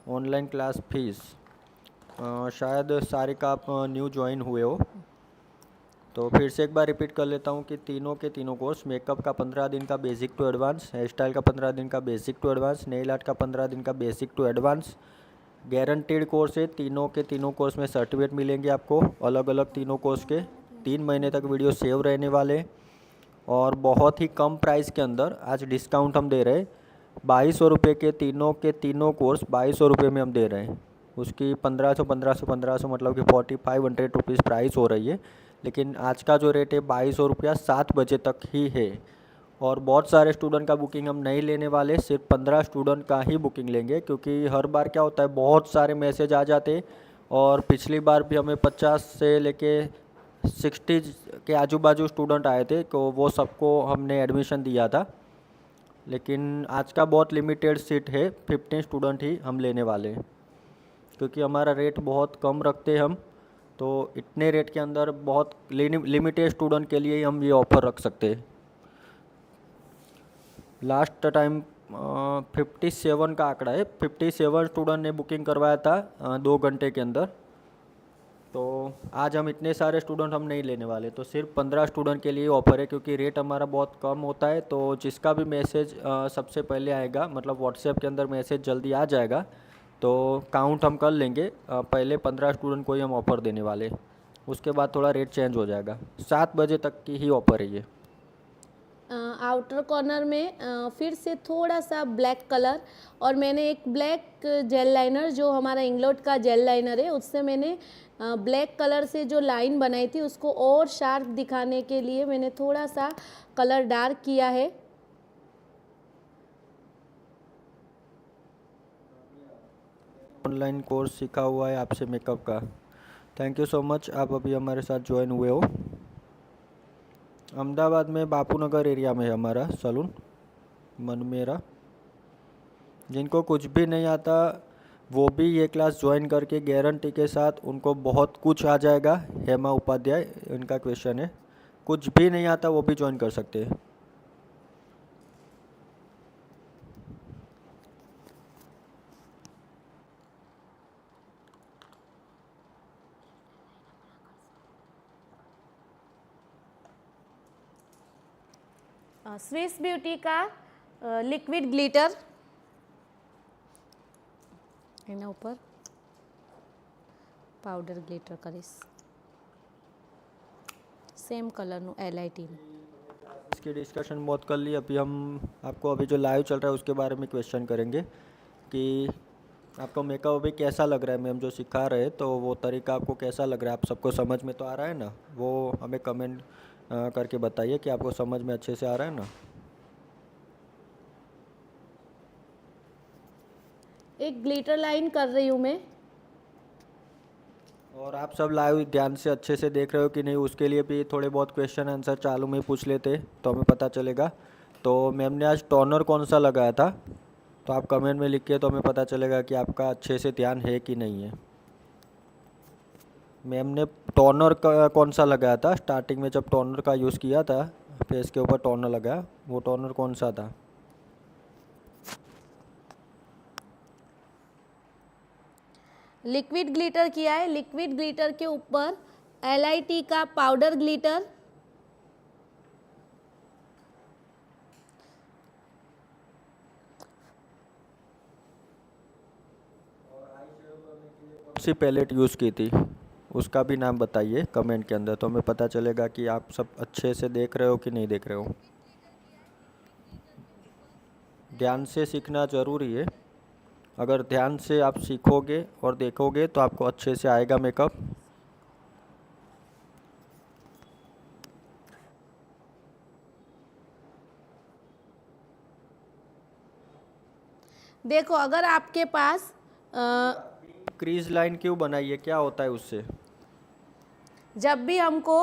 ऑनलाइन क्लास फीस शायद सारिका आप न्यू ज्वाइन हुए हो, तो फिर से एक बार रिपीट कर लेता हूँ कि तीनों के तीनों कोर्स, मेकअप का 15 दिन का basic to advance, hair style का 15 दिन का basic to advance, nail art का 15 दिन का basic to advance, guaranteed course है। तीनों के तीनों कोर्स में सर्टिफिकेट मिलेंगे आपको अलग अलग तीनों कोर्स के। 3 महीने तक वीडियो सेव रहने वाले और बहुत ही कम प्राइस के अंदर आज डिस्काउंट हम दे रहे हैं। 2200 रुपये के तीनों कोर्स 2200 रुपये में हम दे रहे हैं। उसकी 1500 मतलब कि 4500 रुपीज़ प्राइस हो रही है, लेकिन आज का जो रेट है 2200 रुपया 7 बजे तक ही है। और बहुत सारे स्टूडेंट का बुकिंग हम नहीं लेने वाले, सिर्फ 15 स्टूडेंट का ही बुकिंग लेंगे, क्योंकि हर बार क्या होता है बहुत सारे मैसेज आ जाते हैं। और पिछली बार भी हमें 50 से लेके 60 के आजू बाजू स्टूडेंट आए थे, तो वो सबको हमने एडमिशन दिया था। लेकिन आज का बहुत लिमिटेड सीट है, 15 स्टूडेंट ही हम लेने वाले हैं, क्योंकि हमारा रेट बहुत कम रखते हैं हम। तो इतने रेट के अंदर बहुत लिमिटेड स्टूडेंट के लिए ही हम ये ऑफ़र रख सकते हैं। लास्ट टाइम 57 का आंकड़ा है, 57 स्टूडेंट ने बुकिंग करवाया था 2 घंटे के अंदर। तो आज हम इतने सारे स्टूडेंट हम नहीं लेने वाले, तो सिर्फ 15 स्टूडेंट के लिए ऑफ़र है, क्योंकि रेट हमारा बहुत कम होता है। तो जिसका भी मैसेज सबसे पहले आएगा, मतलब व्हाट्सएप के अंदर मैसेज जल्दी आ जाएगा, तो काउंट हम कर लेंगे। पहले 15 स्टूडेंट को ही हम ऑफ़र देने वाले, उसके बाद थोड़ा रेट चेंज हो जाएगा। 7 बजे तक की ही ऑफ़र है ये। आउटर कॉर्नर में फिर से थोड़ा सा ब्लैक कलर, और मैंने एक ब्लैक जेल लाइनर, जो हमारा इंग्लोट का जेल लाइनर है, उससे मैंने ब्लैक कलर से जो लाइन बनाई थी उसको और शार्प दिखाने के लिए मैंने थोड़ा सा कलर डार्क किया है। ऑनलाइन कोर्स सीखा हुआ है आपसे मेकअप का, थैंक यू सो मच। आप अभी हमारे साथ ज्वाइन हुए हो। अहमदाबाद में बापूनगर एरिया में है हमारा सैलून मनमेरा। जिनको कुछ भी नहीं आता वो भी ये क्लास ज्वाइन करके गारंटी के साथ उनको बहुत कुछ आ जाएगा। हेमा उपाध्याय इनका क्वेश्चन है, कुछ भी नहीं आता वो भी ज्वाइन कर सकते हैं। स्विस ब्यूटी का लिक्विड ग्लिटर એના ઉપર પાવડર ગ્લિટર કરીશ સેમ કલરનું LITનું। इसकी डिस्कशन बहुत कर ली। अभी हम आपको अभी जो लाइव चल रहा है उसके बारे में क्वेश्चन करेंगे कि आपको मेकअप अभी कैसा लग रहा है। मैम जो सिखा रहे हैं तो वो तरीका आपको कैसा लग रहा है, आप सबको समझ में तो आ रहा है ना? वो हमें कमेंट करके बताइए कि आपको समझ में अच्छे से आ रहा है ना। एक ग्लिटर लाइन कर रही हूँ मैं। और आप सब लाइव ध्यान से अच्छे से देख रहे हो कि नहीं, उसके लिए भी थोड़े बहुत क्वेश्चन आंसर चालू में पूछ लेते तो हमें पता चलेगा। तो मैम ने आज टोनर कौन सा लगाया था, तो आप कमेंट में लिखिए तो हमें पता चलेगा कि आपका अच्छे से ध्यान है कि नहीं है। मैम ने टोनर का कौन सा लगाया था स्टार्टिंग में, जब टोनर का यूज़ किया था, फेस के ऊपर टोनर लगाया, वो टोनर कौन सा था? लिक्विड ग्लिटर किया है। लिक्विड ग्लिटर के ऊपर LIT का पाउडर ग्लिटर, सी पैलेट यूज़ की थी उसका भी नाम बताइए कमेंट के अंदर, तो हमें पता चलेगा कि आप सब अच्छे से देख रहे हो कि नहीं देख रहे हो। ध्यान से सीखना ज़रूरी है। अगर ध्यान से आप सीखोगे और देखोगे तो आपको अच्छे से आएगा मेकअप। देखो अगर आपके पास क्रीज लाइन क्यों बनाई है, क्या होता है उससे? जब भी हमको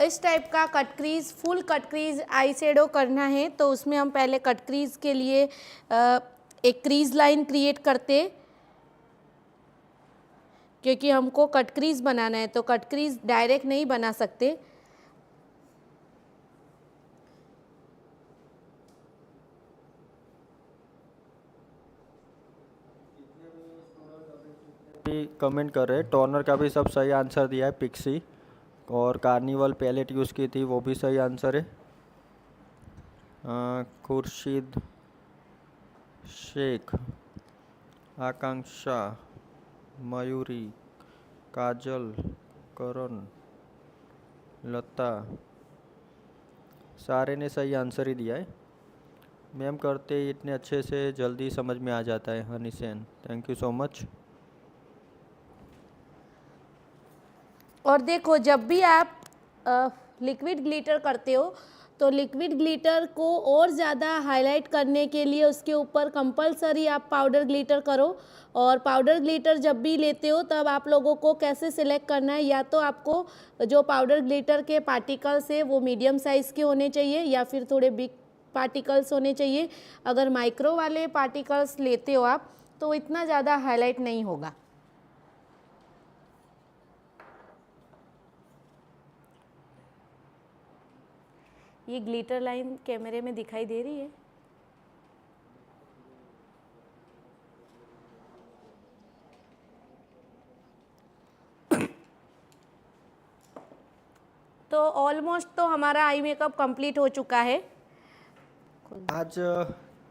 इस टाइप का cut crease, full cut crease eye shadow करना है तो उसमें हम पहले कट क्रीज के लिए एक क्रीज लाइन क्रिएट करते, क्योंकि हमको कट क्रीज बनाना है तो कट क्रीज डायरेक्ट नहीं बना सकते। भी कमेंट कर रहे हैं, टोनर का भी सब सही आंसर दिया है पिक्सी, और कार्निवल पैलेट यूज़ की थी वो भी सही आंसर है। खुर्शीद शेख, आकांक्षा, मयूरी, काजल, करण, लता, सारे ने सही आंसर ही दिया है। मैम करते ही इतने अच्छे से जल्दी समझ में आ जाता है। Honey Sen, thank you so much. और देखो जब भी आप लिक्विड ग्लिटर करते हो तो लिक्विड ग्लिटर को और ज़्यादा हाईलाइट करने के लिए उसके ऊपर कंपलसरी आप पाउडर ग्लिटर करो। और पाउडर ग्लिटर जब भी लेते हो तब आप लोगों को कैसे सिलेक्ट करना है, या तो आपको जो पाउडर ग्लिटर के पार्टिकल्स है वो मीडियम साइज़ के होने चाहिए या फिर थोड़े बिग पार्टिकल्स होने चाहिए। अगर माइक्रो वाले पार्टिकल्स लेते हो आप तो इतना ज़्यादा हाईलाइट नहीं होगा। ये ग्लिटर लाइन कैमरे में दिखाई दे रही है? तो ऑलमोस्ट तो हमारा आई मेकअप कंप्लीट हो चुका है। आज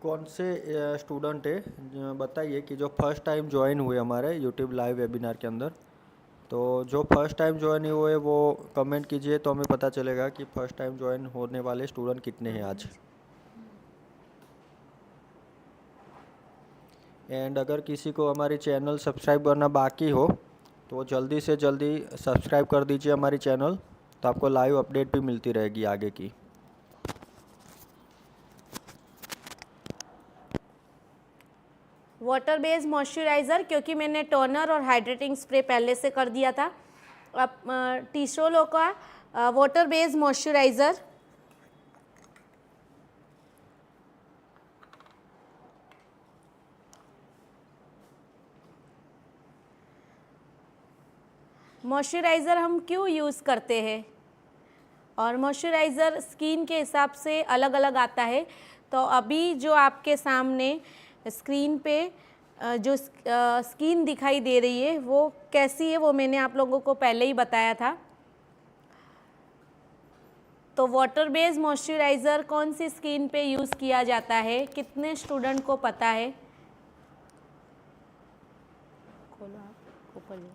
कौन से स्टूडेंट है बताइए कि जो फर्स्ट टाइम ज्वाइन हुए हमारे यूट्यूब लाइव वेबिनार के अंदर, तो जो फर्स्ट टाइम ज्वाइन हुए वो कमेंट कीजिए तो हमें पता चलेगा कि फर्स्ट टाइम ज्वाइन होने वाले स्टूडेंट कितने हैं आज। एंड अगर किसी को हमारी चैनल सब्सक्राइब करना बाकी हो तो जल्दी से जल्दी सब्सक्राइब कर दीजिए हमारी चैनल, तो आपको लाइव अपडेट भी मिलती रहेगी आगे की। वाटर बेस्ड मॉइस्चराइज़र, क्योंकि मैंने टोनर और हाइड्रेटिंग स्प्रे पहले से कर दिया था। अब टीसोलो का वाटर बेस्ड मॉइस्चराइज़र, मॉइस्चराइज़र हम क्यों यूज़ करते हैं और मॉइस्चराइज़र स्किन के हिसाब से अलग अलग आता है। तो अभी जो आपके सामने स्क्रीन पे जो स्किन दिखाई दे रही है वो कैसी है वो मैंने आप लोगों को पहले ही बताया था। तो वाटर बेस्ड मॉइस्चराइज़र कौन सी स्किन पे यूज़ किया जाता है, कितने स्टूडेंट को पता है? खोलो आप ऊपर।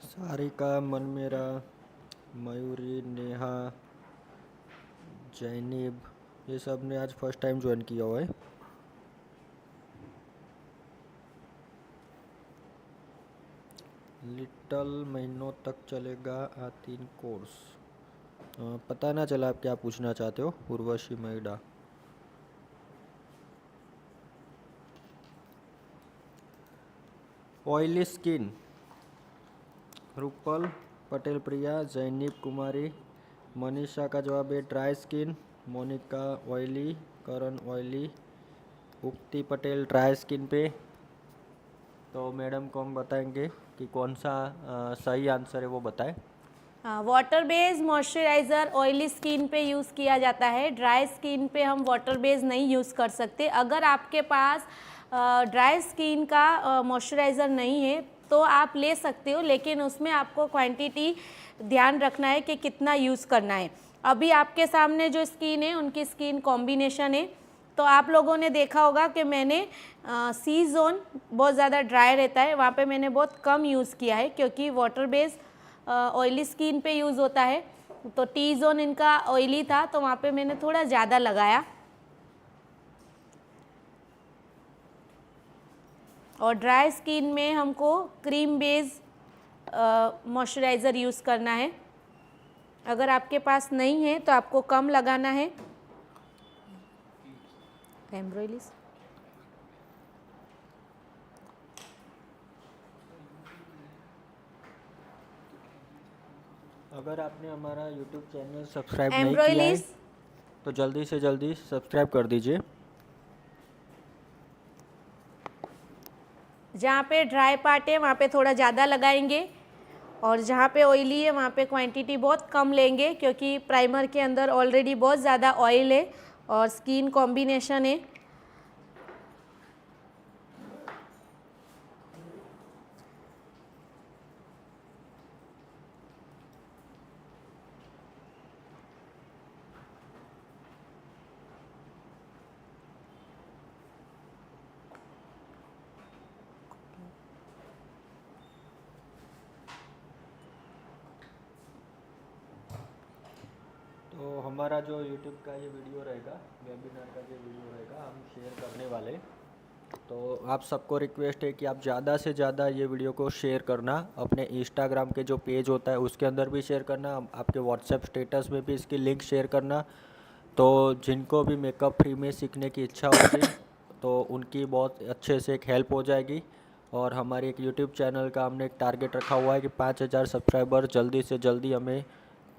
सारिका, मनमेरा, मयूरी, नेहा, जैनिब, ये सब ने आज फर्स्ट टाइम ज्वाइन किया हुआ है। लिटल महीनों तक चलेगा A3 कोर्स। पता ना चला आप क्या पूछना चाहते हो। उर्वशी मैडा, ऑयली स्किन, रूपल पटेल प्रिया, जैनिब कुमारी, मनीषा का जवाब है ड्राई स्किन, मोनिका ऑयली, करण ऑयली, उक्ति पटेल ड्राई स्किन पे। तो मैडम को हम बताएंगे कि कौन सा सही आंसर है वो बताएं। Water based moisturiser oily skin पे यूज़ किया जाता है, ड्राई स्किन पे हम वाटर बेस्ड नहीं यूज़ कर सकते। अगर आपके पास ड्राई स्किन का मॉइस्चराइज़र नहीं है तो आप ले सकते हो, लेकिन उसमें आपको क्वांटिटी ध्यान रखना है कि कितना यूज़ करना है। अभी आपके सामने जो स्किन है उनकी स्किन कॉम्बिनेशन है, तो आप लोगों ने देखा होगा कि मैंने सी जोन बहुत ज़्यादा ड्राई रहता है, वहाँ पे मैंने बहुत कम यूज़ किया है क्योंकि वाटर बेस ऑयली स्किन पे यूज़ होता है। तो टी जोन इनका ऑयली था तो वहाँ पे मैंने थोड़ा ज़्यादा लगाया। और ड्राई स्किन में हमको क्रीम बेस मॉइस्चराइज़र यूज़ करना है। अगर आपके पास नहीं है तो आपको कम लगाना है। एम्ब्रॉयलिस अगर आपने हमारा यूट्यूब चैनल सब्सक्राइब नहीं किया है एम्ब्रॉयलिस तो जल्दी से जल्दी सब्सक्राइब कर दीजिए। जहाँ पे ड्राई पार्ट है वहाँ पे थोड़ा ज़्यादा लगाएंगे और जहाँ पे ऑयली है वहाँ पे क्वांटिटी बहुत कम लेंगे क्योंकि प्राइमर के अंदर ऑलरेडी बहुत ज़्यादा ऑयल है और स्किन कॉम्बिनेशन है। तो हमारा जो यूट्यूब का ये वीडियो रहेगा, वेबिनार का जो वीडियो रहेगा, हम शेयर करने वाले। तो आप सबको रिक्वेस्ट है कि आप ज़्यादा से ज़्यादा ये वीडियो को शेयर करना, अपने इंस्टाग्राम के जो पेज होता है उसके अंदर भी शेयर करना, आपके व्हाट्सएप स्टेटस में भी इसकी लिंक शेयर करना। तो जिनको भी मेकअप फ्री में सीखने की इच्छा होगी तो उनकी बहुत अच्छे से एक हेल्प हो जाएगी। और हमारे एक यूट्यूब चैनल का हमने एक टारगेट रखा हुआ है कि 5000 सब्सक्राइबर जल्दी से जल्दी हमें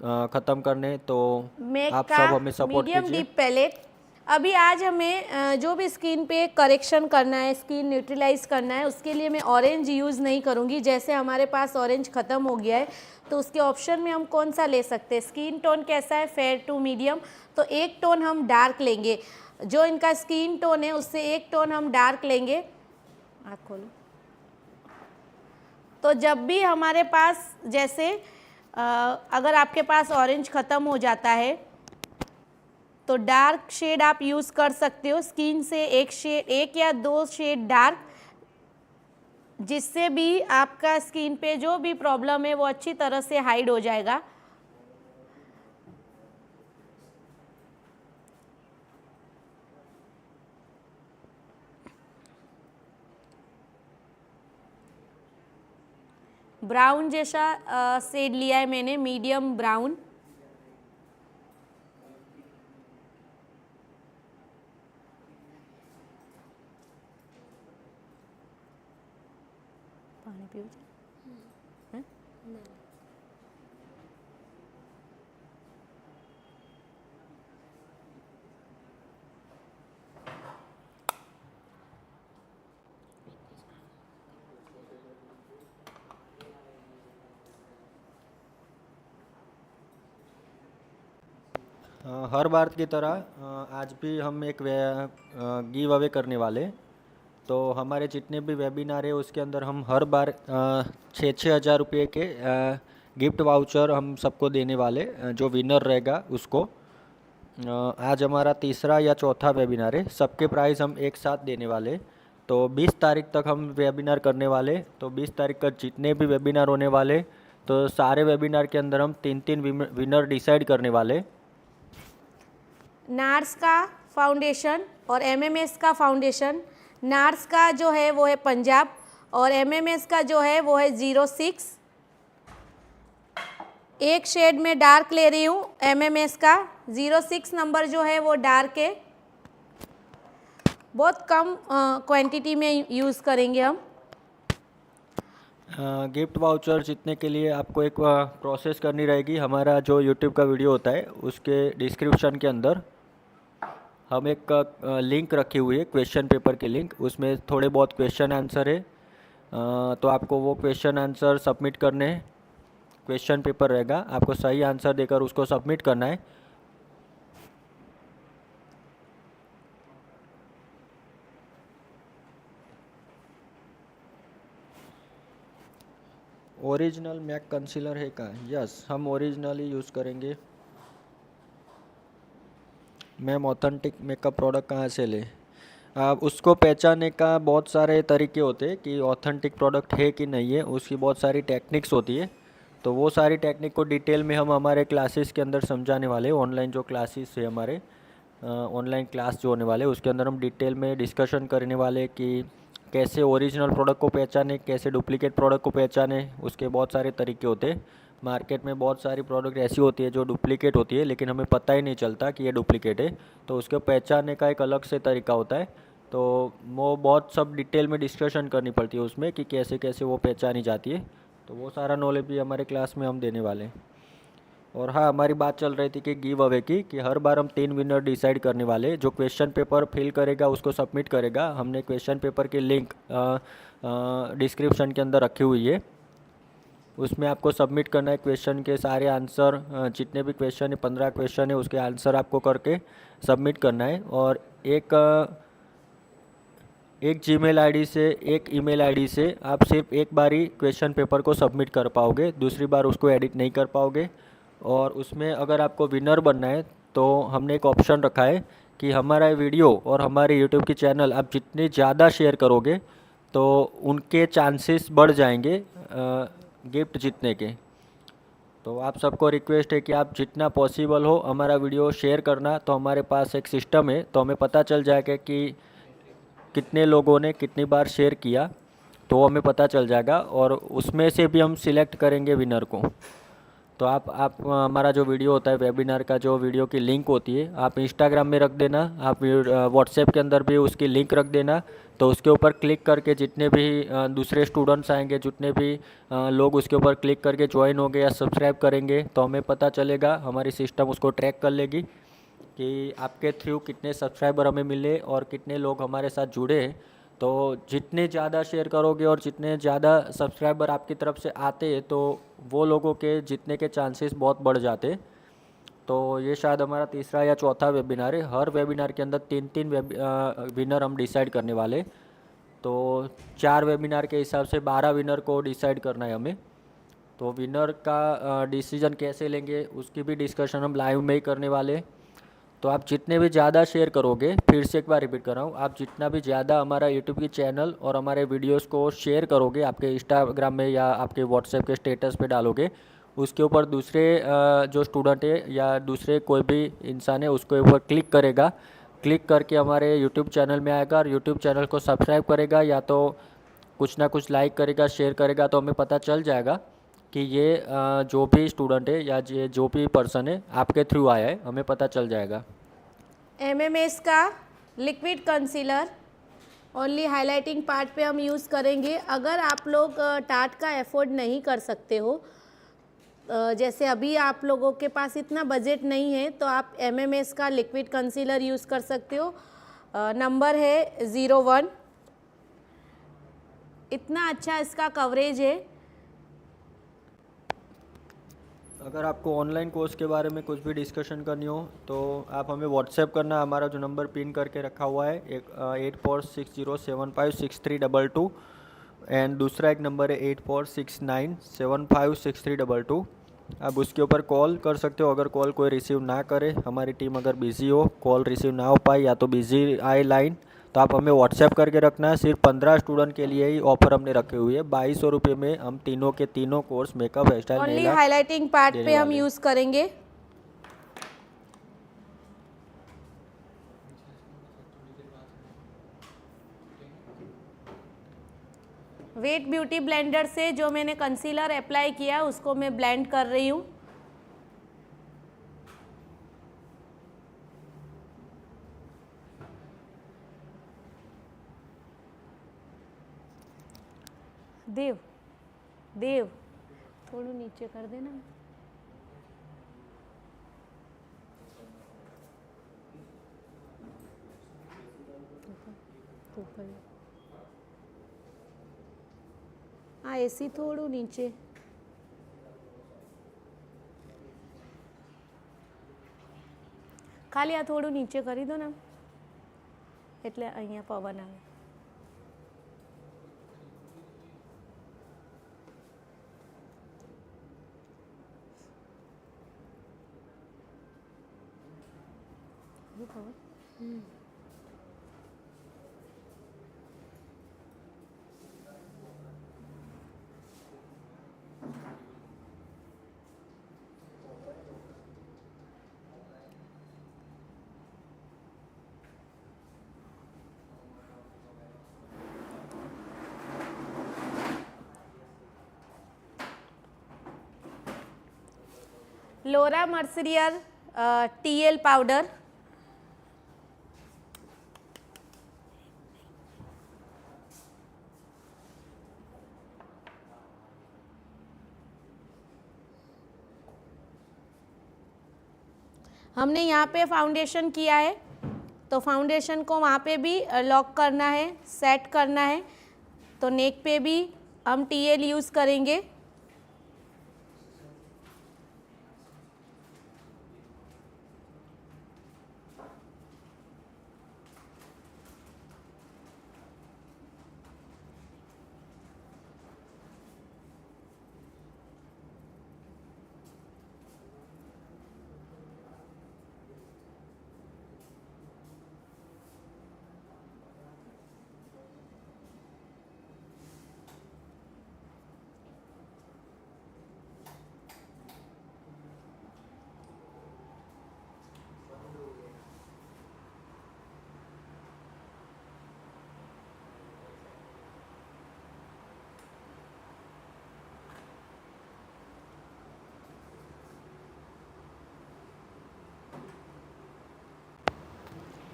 ख़त्म करने। तो मेक आप का सब हमें सपोर्ट मीडियम कीजिए। Deep palette. अभी आज हमें जो भी स्किन पे करेक्शन करना है, स्किन न्यूट्रलाइज करना है, उसके लिए मैं ऑरेंज यूज़ नहीं करूँगी। जैसे हमारे पास ऑरेंज ख़त्म हो गया है तो उसके ऑप्शन में हम कौन सा ले सकते हैं, स्किन टोन कैसा है, फेयर टू मीडियम, तो एक टोन हम डार्क लेंगे। जो इनका स्किन टोन है उससे एक टोन हम डार्क लेंगे। आँख खोलो। तो जब भी हमारे पास जैसे अगर आपके पास ऑरेंज ख़त्म हो जाता है तो डार्क शेड आप यूज़ कर सकते हो, स्किन से एक या दो शेड डार्क, जिससे भी आपका स्किन पे जो भी प्रॉब्लम है वो अच्छी तरह से हाइड हो जाएगा। ब्राउन जैसा शेड लिया है मैंने, मीडियम ब्राउन। पानी पियो हैं? हर बार की तरह आज भी हम एक गिव अवे करने वाले। तो हमारे जितने भी वेबिनार है उसके अंदर हम हर बार 6,000 रुपये के गिफ्ट वाउचर हम सबको देने वाले, जो विनर रहेगा उसको। आज हमारा तीसरा या चौथा वेबिनार है, सबके प्राइस हम एक साथ देने वाले। तो 20 तारीख तक हम वेबिनार करने वाले। तो 20 तारीख तक जितने भी वेबिनार होने वाले, तो सारे वेबिनार के अंदर हम 3-3 विनर डिसाइड करने वाले। नार्स का फाउंडेशन और एमएमएस का फाउंडेशन। नार्स का जो है वो है पंजाब और एमएमएस का जो है वो है 06। एक शेड में डार्क ले रही हूँ एमएमएस का। 06 नंबर जो है वो डार्क है, बहुत कम क्वांटिटी में यूज़ करेंगे हम। गिफ्ट वाउचर जीतने के लिए आपको एक प्रोसेस करनी रहेगी। हमारा जो यूट्यूब का वीडियो होता है उसके डिस्क्रिप्शन के अंदर हम एक लिंक रखी हुई है, क्वेश्चन पेपर की लिंक। उसमें थोड़े बहुत क्वेश्चन आंसर है, तो आपको वो क्वेश्चन आंसर सबमिट करने हैं। क्वेश्चन पेपर रहेगा, आपको सही आंसर देकर उसको सबमिट करना है। ओरिजिनल मैक कंसीलर है का? यस, हम ओरिजिनल ही यूज़ करेंगे। मैम ऑथेंटिक मेकअप प्रोडक्ट कहाँ से ले। आप उसको पहचानने का बहुत सारे तरीके होते हैं कि ऑथेंटिक प्रोडक्ट है कि नहीं है, उसकी बहुत सारी टेक्निक्स होती है। तो वो सारी टेक्निक को डिटेल में हम हमारे क्लासेस के अंदर समझाने वाले हैं। ऑनलाइन जो क्लासेस है हमारे, ऑनलाइन क्लास जो होने वाले हैं उसके अंदर हम डिटेल में डिस्कशन करने वाले हैं कि कैसे ओरिजिनल प्रोडक्ट को पहचाने, कैसे डुप्लीकेट प्रोडक्ट को पहचाने। उसके बहुत सारे तरीके होते हैं। मार्केट में बहुत सारी प्रोडक्ट ऐसी होती है जो डुप्लीकेट होती है, लेकिन हमें पता ही नहीं चलता कि ये डुप्लीकेट है। तो उसको पहचानने का एक अलग से तरीका होता है। तो वो बहुत सब डिटेल में डिस्कशन करनी पड़ती है उसमें कि कैसे कैसे वो पहचानी जाती है। तो वो सारा नॉलेज भी हमारे क्लास में हम देने वाले हैं। और हाँ, हमारी बात चल रही थी कि गिव अवे की, कि हर बार हम 3 विनर डिसाइड करने वाले। जो क्वेश्चन पेपर फिल करेगा उसको सबमिट करेगा। हमने क्वेश्चन पेपर की लिंक डिस्क्रिप्शन के अंदर रखी हुई है। उसमें आपको सबमिट करना है क्वेश्चन के सारे आंसर, जितने भी क्वेश्चन है 15 क्वेश्चन है उसके आंसर आपको करके सबमिट करना है। और एक जीमेल आईडी से, एक ईमेल आईडी से आप सिर्फ एक बार ही क्वेश्चन पेपर को सबमिट कर पाओगे, दूसरी बार उसको एडिट नहीं कर पाओगे। और उसमें अगर आपको विनर बनना है तो हमने एक ऑप्शन रखा है कि हमारा वीडियो और हमारे यूट्यूब की चैनल आप जितने ज़्यादा शेयर करोगे तो उनके चांसेस बढ़ जाएंगे गिफ्ट जीतने के। तो आप सबको रिक्वेस्ट है कि आप जितना पॉसिबल हो हमारा वीडियो शेयर करना। तो हमारे पास एक सिस्टम है, तो हमें पता चल जाएगा कि कितने लोगों ने कितनी बार शेयर किया, तो हमें पता चल जाएगा और उसमें से भी हम सिलेक्ट करेंगे विनर को। तो आप हमारा जो वीडियो होता है वेबिनार का, जो वीडियो की लिंक होती है आप इंस्टाग्राम में रख देना, आप व्हाट्सएप के अंदर भी उसकी लिंक रख देना। तो उसके ऊपर क्लिक करके जितने भी दूसरे स्टूडेंट्स आएंगे, जितने भी लोग उसके ऊपर क्लिक करके ज्वाइन होंगे या सब्सक्राइब करेंगे, तो हमें पता चलेगा, हमारी सिस्टम उसको ट्रैक कर लेगी कि आपके थ्रू कितने सब्सक्राइबर हमें मिले और कितने लोग हमारे साथ जुड़े हैं। तो जितने ज़्यादा शेयर करोगे और जितने ज़्यादा सब्सक्राइबर आपकी तरफ से आते हैं तो वो लोगों के जीतने के चांसेस बहुत बढ़ जाते। तो ये शायद हमारा तीसरा या चौथा वेबिनार है। हर वेबिनार के अंदर 3-3 विनर हम डिसाइड करने वाले। तो 4 वेबिनार के हिसाब से 12 विनर को डिसाइड करना है हमें। तो विनर का डिसीजन कैसे लेंगे उसकी भी डिस्कशन हम लाइव में ही करने वाले। तो आप जितने भी ज़्यादा शेयर करोगे, फिर से एक बार रिपीट कर रहा हूँ, आप जितना भी ज़्यादा हमारा यूट्यूब की चैनल और हमारे वीडियोस को शेयर करोगे, आपके इंस्टाग्राम में या आपके व्हाट्सएप के स्टेटस पे डालोगे, उसके ऊपर दूसरे जो स्टूडेंट है या दूसरे कोई भी इंसान है उसके ऊपर क्लिक करेगा। क्लिक करके हमारे यूट्यूब चैनल में आएगा और यूट्यूब चैनल को सब्सक्राइब करेगा या तो कुछ ना कुछ लाइक करेगा, शेयर करेगा। तो हमें पता चल जाएगा कि ये जो भी स्टूडेंट है या ये जो भी पर्सन है आपके थ्रू आया है, हमें पता चल जाएगा। एमएमएस का liquid concealer only highlighting part पे हम यूज़ करेंगे। अगर आप लोग टाट का अफोर्ड नहीं कर सकते हो, जैसे अभी आप लोगों के पास इतना बजट नहीं है, तो आप एमएमएस का लिक्विड कंसीलर यूज़ कर सकते हो। नंबर है 01। इतना अच्छा इसका कवरेज है। अगर आपको ऑनलाइन कोर्स के बारे में कुछ भी डिस्कशन करनी हो तो आप हमें व्हाट्सएप करना। हमारा जो नंबर पिन करके रखा हुआ है 8460756322 एंड दूसरा एक नंबर है 8469756322। आप उसके ऊपर कॉल कर सकते हो। अगर कॉल कोई रिसीव ना करे, हमारी टीम अगर बिज़ी हो, कॉल रिसीव ना हो पाए या तो बिज़ी आए लाइन, तो आप हमें व्हाट्सएप करके रखना है। सिर्फ 15 स्टूडेंट के लिए ही ऑफर हमने रखे हुए है। 2200 रुपये में हम तीनों के तीनों course makeup, hair style, only nail art highlighting part देने पे हम वाले हैं। यूज़ करेंगे। वेट ब्यूटी ब्लेंडर से जो मैंने कंसीलर अप्लाई किया उसको मैं ब्लेंड कर रही हूँ। देव देव थोड़ा नीचे कर देना। ऊपर हाँ, एसी थोड़ू नीचे। ખાલી આ થોડું નીચે કરી દો ને, એટલે અહીંયા પવન આવે। लोरा मर्सरियर टीएल पाउडर, हमने यहाँ पे फाउंडेशन किया है तो फाउंडेशन को वहाँ पे भी लॉक करना है, सेट करना है। तो नेक पे भी हम टीएल यूज़ करेंगे।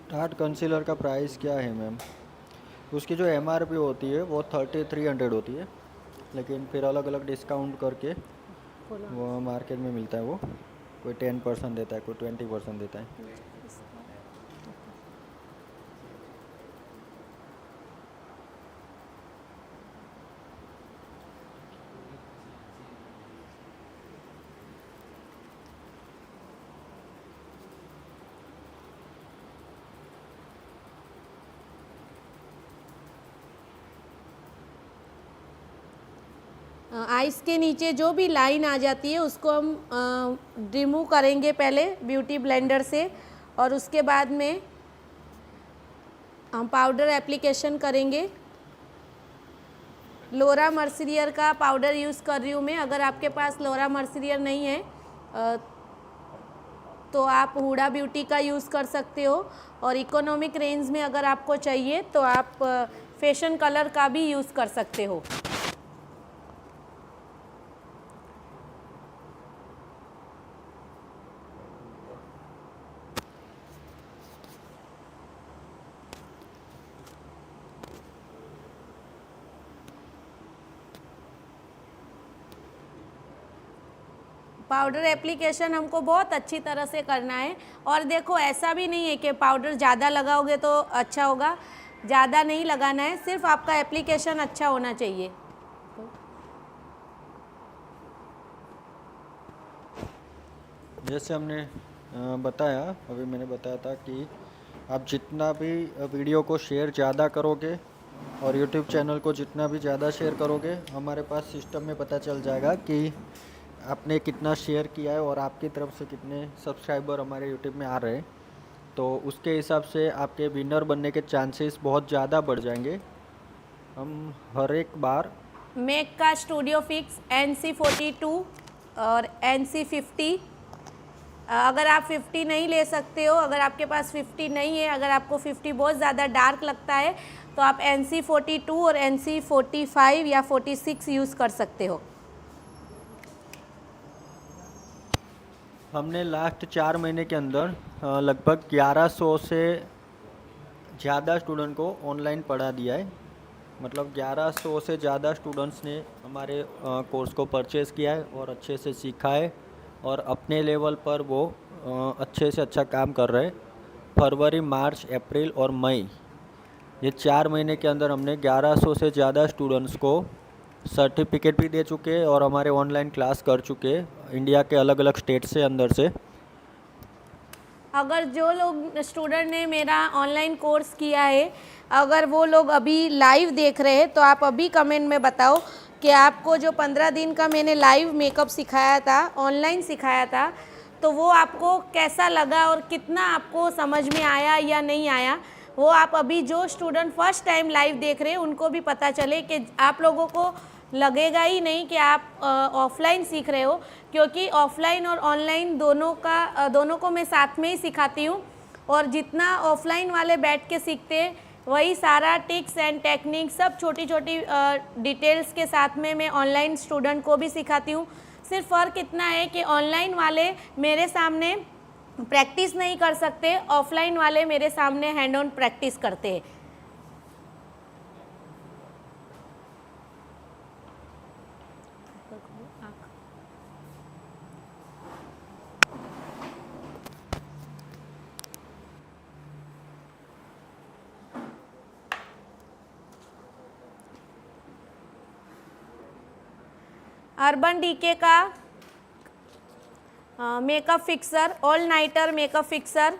टाट कंसीलर का प्राइस क्या है मैम? उसकी जो एमआरपी होती है वो 3300 होती है, लेकिन फिर अलग अलग डिस्काउंट करके वो मार्केट में मिलता है। वो कोई 10% देता है, कोई 20% देता है। आइस के नीचे जो भी लाइन आ जाती है उसको हम रिमूव करेंगे पहले ब्यूटी ब्लेंडर से, और उसके बाद में हम पाउडर एप्लीकेशन करेंगे। लोरा मर्सरियर का पाउडर यूज़ कर रही हूँ मैं। अगर आपके पास लोरा मर्सरियर नहीं है तो आप हुडा ब्यूटी का यूज़ कर सकते हो, और इकोनॉमिक रेंज में अगर आपको चाहिए तो आप फैशन कलर का भी यूज़ कर सकते हो। पाउडर एप्लीकेशन हमको बहुत अच्छी तरह से करना है। और देखो, ऐसा भी नहीं है कि पाउडर ज़्यादा लगाओगे तो अच्छा होगा, ज़्यादा नहीं लगाना है, सिर्फ आपका एप्लीकेशन अच्छा होना चाहिए। जैसे हमने बताया, अभी मैंने बताया था कि आप जितना भी वीडियो को शेयर ज़्यादा करोगे और YouTube चैनल को जितना भी ज़्यादा शेयर करोगे, हमारे पास सिस्टम में पता चल जाएगा कि आपने कितना शेयर किया है और आपकी तरफ से कितने सब्सक्राइबर हमारे YouTube में आ रहे हैं। तो उसके हिसाब से आपके विनर बनने के चांसेस बहुत ज़्यादा बढ़ जाएंगे। हम हर एक बार मैक का स्टूडियो फिक्स NC42 और NC50, अगर आप 50 नहीं ले सकते हो, अगर आपके पास 50 नहीं है, अगर आपको 50 बहुत ज़्यादा डार्क लगता है तो आप NC42 और NC45 या 46 यूज़ कर सकते हो। हमने लास्ट 4 महीने के अंदर लगभग 1100 से ज़्यादा स्टूडेंट को ऑनलाइन पढ़ा दिया है। मतलब 1100 से ज़्यादा स्टूडेंट्स ने हमारे कोर्स को परचेज़ किया है और अच्छे से सीखा है, और अपने लेवल पर वो अच्छे से अच्छा काम कर रहे हैं। फरवरी, मार्च, अप्रैल और मई, ये 4 महीने के अंदर हमने 1100 से ज़्यादा स्टूडेंट्स को सर्टिफिकेट भी दे चुके हैं और हमारे ऑनलाइन क्लास कर चुके हैं इंडिया के अलग अलग स्टेट से अंदर से। अगर जो लोग स्टूडेंट ने मेरा ऑनलाइन कोर्स किया है, अगर वो लोग अभी लाइव देख रहे हैं तो आप अभी कमेंट में बताओ कि आपको जो 15 दिन का मैंने लाइव मेकअप सिखाया था, ऑनलाइन सिखाया था, तो वो आपको कैसा लगा और कितना आपको समझ में आया या नहीं आया, वो आप अभी जो स्टूडेंट फर्स्ट टाइम लाइव देख रहे हैं उनको भी पता चले कि आप लोगों को लगेगा ही नहीं कि आप ऑफलाइन सीख रहे हो, क्योंकि ऑफलाइन और ऑनलाइन दोनों को मैं साथ में ही सिखाती हूँ। और जितना ऑफलाइन वाले बैठ के सीखते हैं वही सारा टिक्स एंड टेक्निक सब छोटी छोटी डिटेल्स के साथ में मैं ऑनलाइन स्टूडेंट को भी सिखाती हूँ। सिर्फ फ़र्क इतना है कि ऑनलाइन वाले मेरे सामने प्रैक्टिस नहीं कर सकते, ऑफलाइन वाले मेरे सामने हैंड ऑन प्रैक्टिस करते हैं। अर्बन डीके का makeup fixer, all nighter makeup fixer,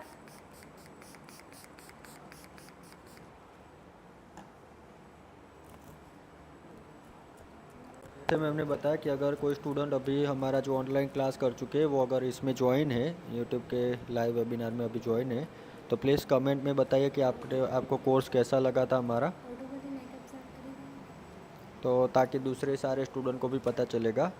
जैसे मैम ने बताया कि अगर कोई स्टूडेंट अभी हमारा जो ऑनलाइन क्लास कर चुके हैं वो अगर इसमें ज्वाइन है, यूट्यूब के लाइव वेबिनार में अभी ज्वाइन है, तो प्लीज़ कमेंट में बताइए कि आपको कोर्स कैसा लगा था हमारा, तो ताकि दूसरे सारे स्टूडेंट को भी पता चलेगा।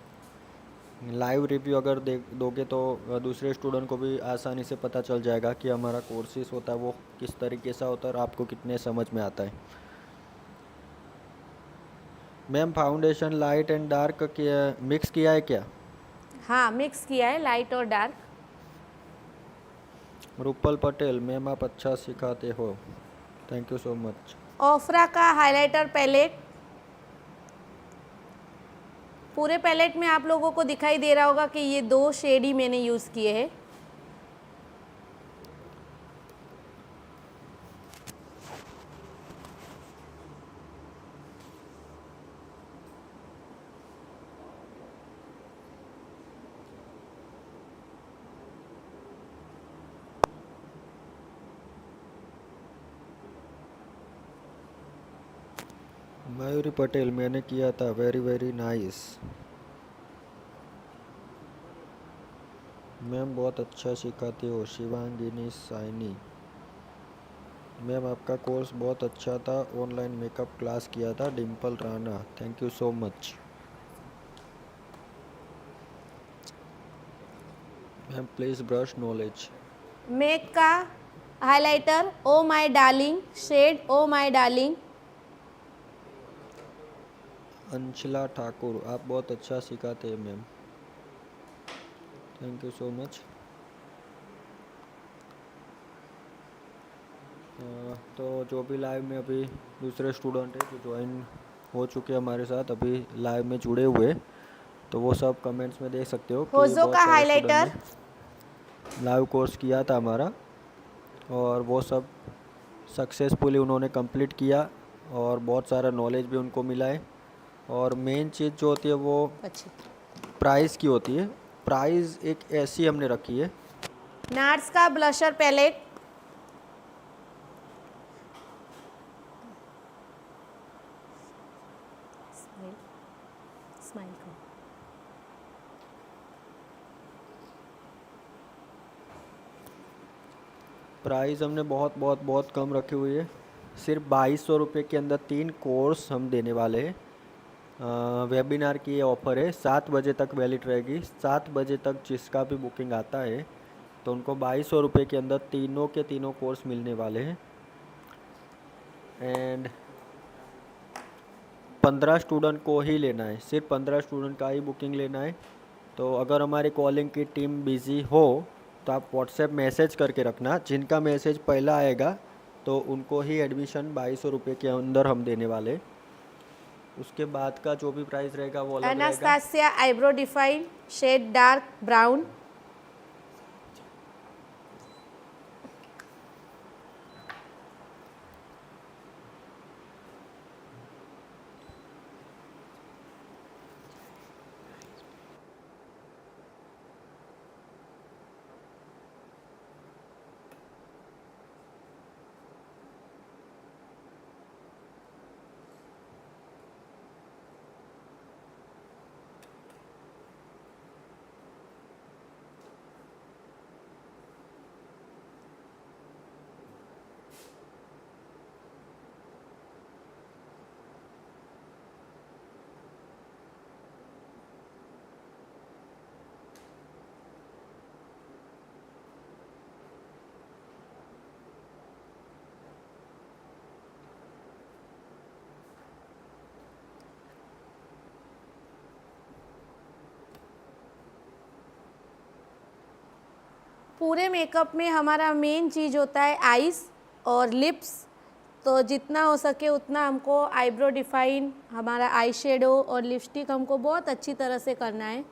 लाइव रिव्यू अगर दोगे तो दूसरे स्टूडेंट को भी आसानी से पता चल जाएगा कि हमारा कोर्सेज होता है वो किस तरीके से होता है और आपको कितने समझ में आता है। Ma'am foundation light and dark mix किया है क्या? हाँ मिक्स किया है, लाइट और डार्क। रूपल पटेल, मैम आप अच्छा सिखाते हो, thank you so much. Oprah का हाइलाइटर पैलेट, पूरे पैलेट में आप लोगों को दिखाई दे रहा होगा कि ये 2 शेड ही मैंने यूज़ किए हैं। मयूरी पटेल, मैंने किया था, वेरी वेरी नाइस। मैम बहुत अच्छा सिखाती हो। शिवांगिनी साइनी, मैम आपका कोर्स बहुत अच्छा था, ऑनलाइन मेकअप क्लास किया था। Dimple Rana, thank you so much. Ma'am please brush knowledge. MAC का highlighter oh my darling, shade oh my darling. Anshala Thakur, आप बहुत अच्छा सिखाते हैं ma'am, thank you so much. तो जो भी लाइव में अभी दूसरे स्टूडेंट है जो ज्वाइन हो चुके हैं हमारे साथ, अभी लाइव में जुड़े हुए, तो वो सब कमेंट्स में देख सकते हो कि होजो बहुत का सारे हाइलाइटर, स्टूडेंट ने लाइव कोर्स किया था हमारा और वो सब सक्सेसफुली उन्होंने कंप्लीट किया और बहुत सारा नॉलेज भी उनको मिला है। और मेन चीज़ जो होती है वो प्राइस की होती है। प्राइस एक ऐसी हमने रखी है। नार्स का ब्लशर पैलेट, स्माइल करो। प्राइस हमने बहुत बहुत बहुत कम रखी हुई है, सिर्फ 2200 रुपये के अंदर 3 कोर्स हम देने वाले हैं। वेबिनार की ये ऑफ़र है, 7 बजे तक वैलिड रहेगी। 7 बजे तक जिसका भी बुकिंग आता है तो उनको 2200 रुपये के अंदर तीनों के तीनों कोर्स मिलने वाले हैं। एंड 15 स्टूडेंट को ही लेना है, सिर्फ 15 स्टूडेंट का ही बुकिंग लेना है। तो अगर हमारी कॉलिंग की टीम बिज़ी हो तो आप व्हाट्सएप मैसेज करके रखना, जिनका मैसेज पहला आएगा तो उनको ही एडमिशन 2200 रुपये के अंदर हम देने वाले। उसके बाद का जो भी प्राइस रहेगा वो अलग रहेगा। Anastasia eyebrow define, shade dark brown. पूरे मेकअप में हमारा मेन चीज़ होता है आईज और लिप्स। तो जितना हो सके उतना हमको आईब्रो डिफाइन, हमारा आई शेडो और लिपस्टिक हमको बहुत अच्छी तरह से करना है।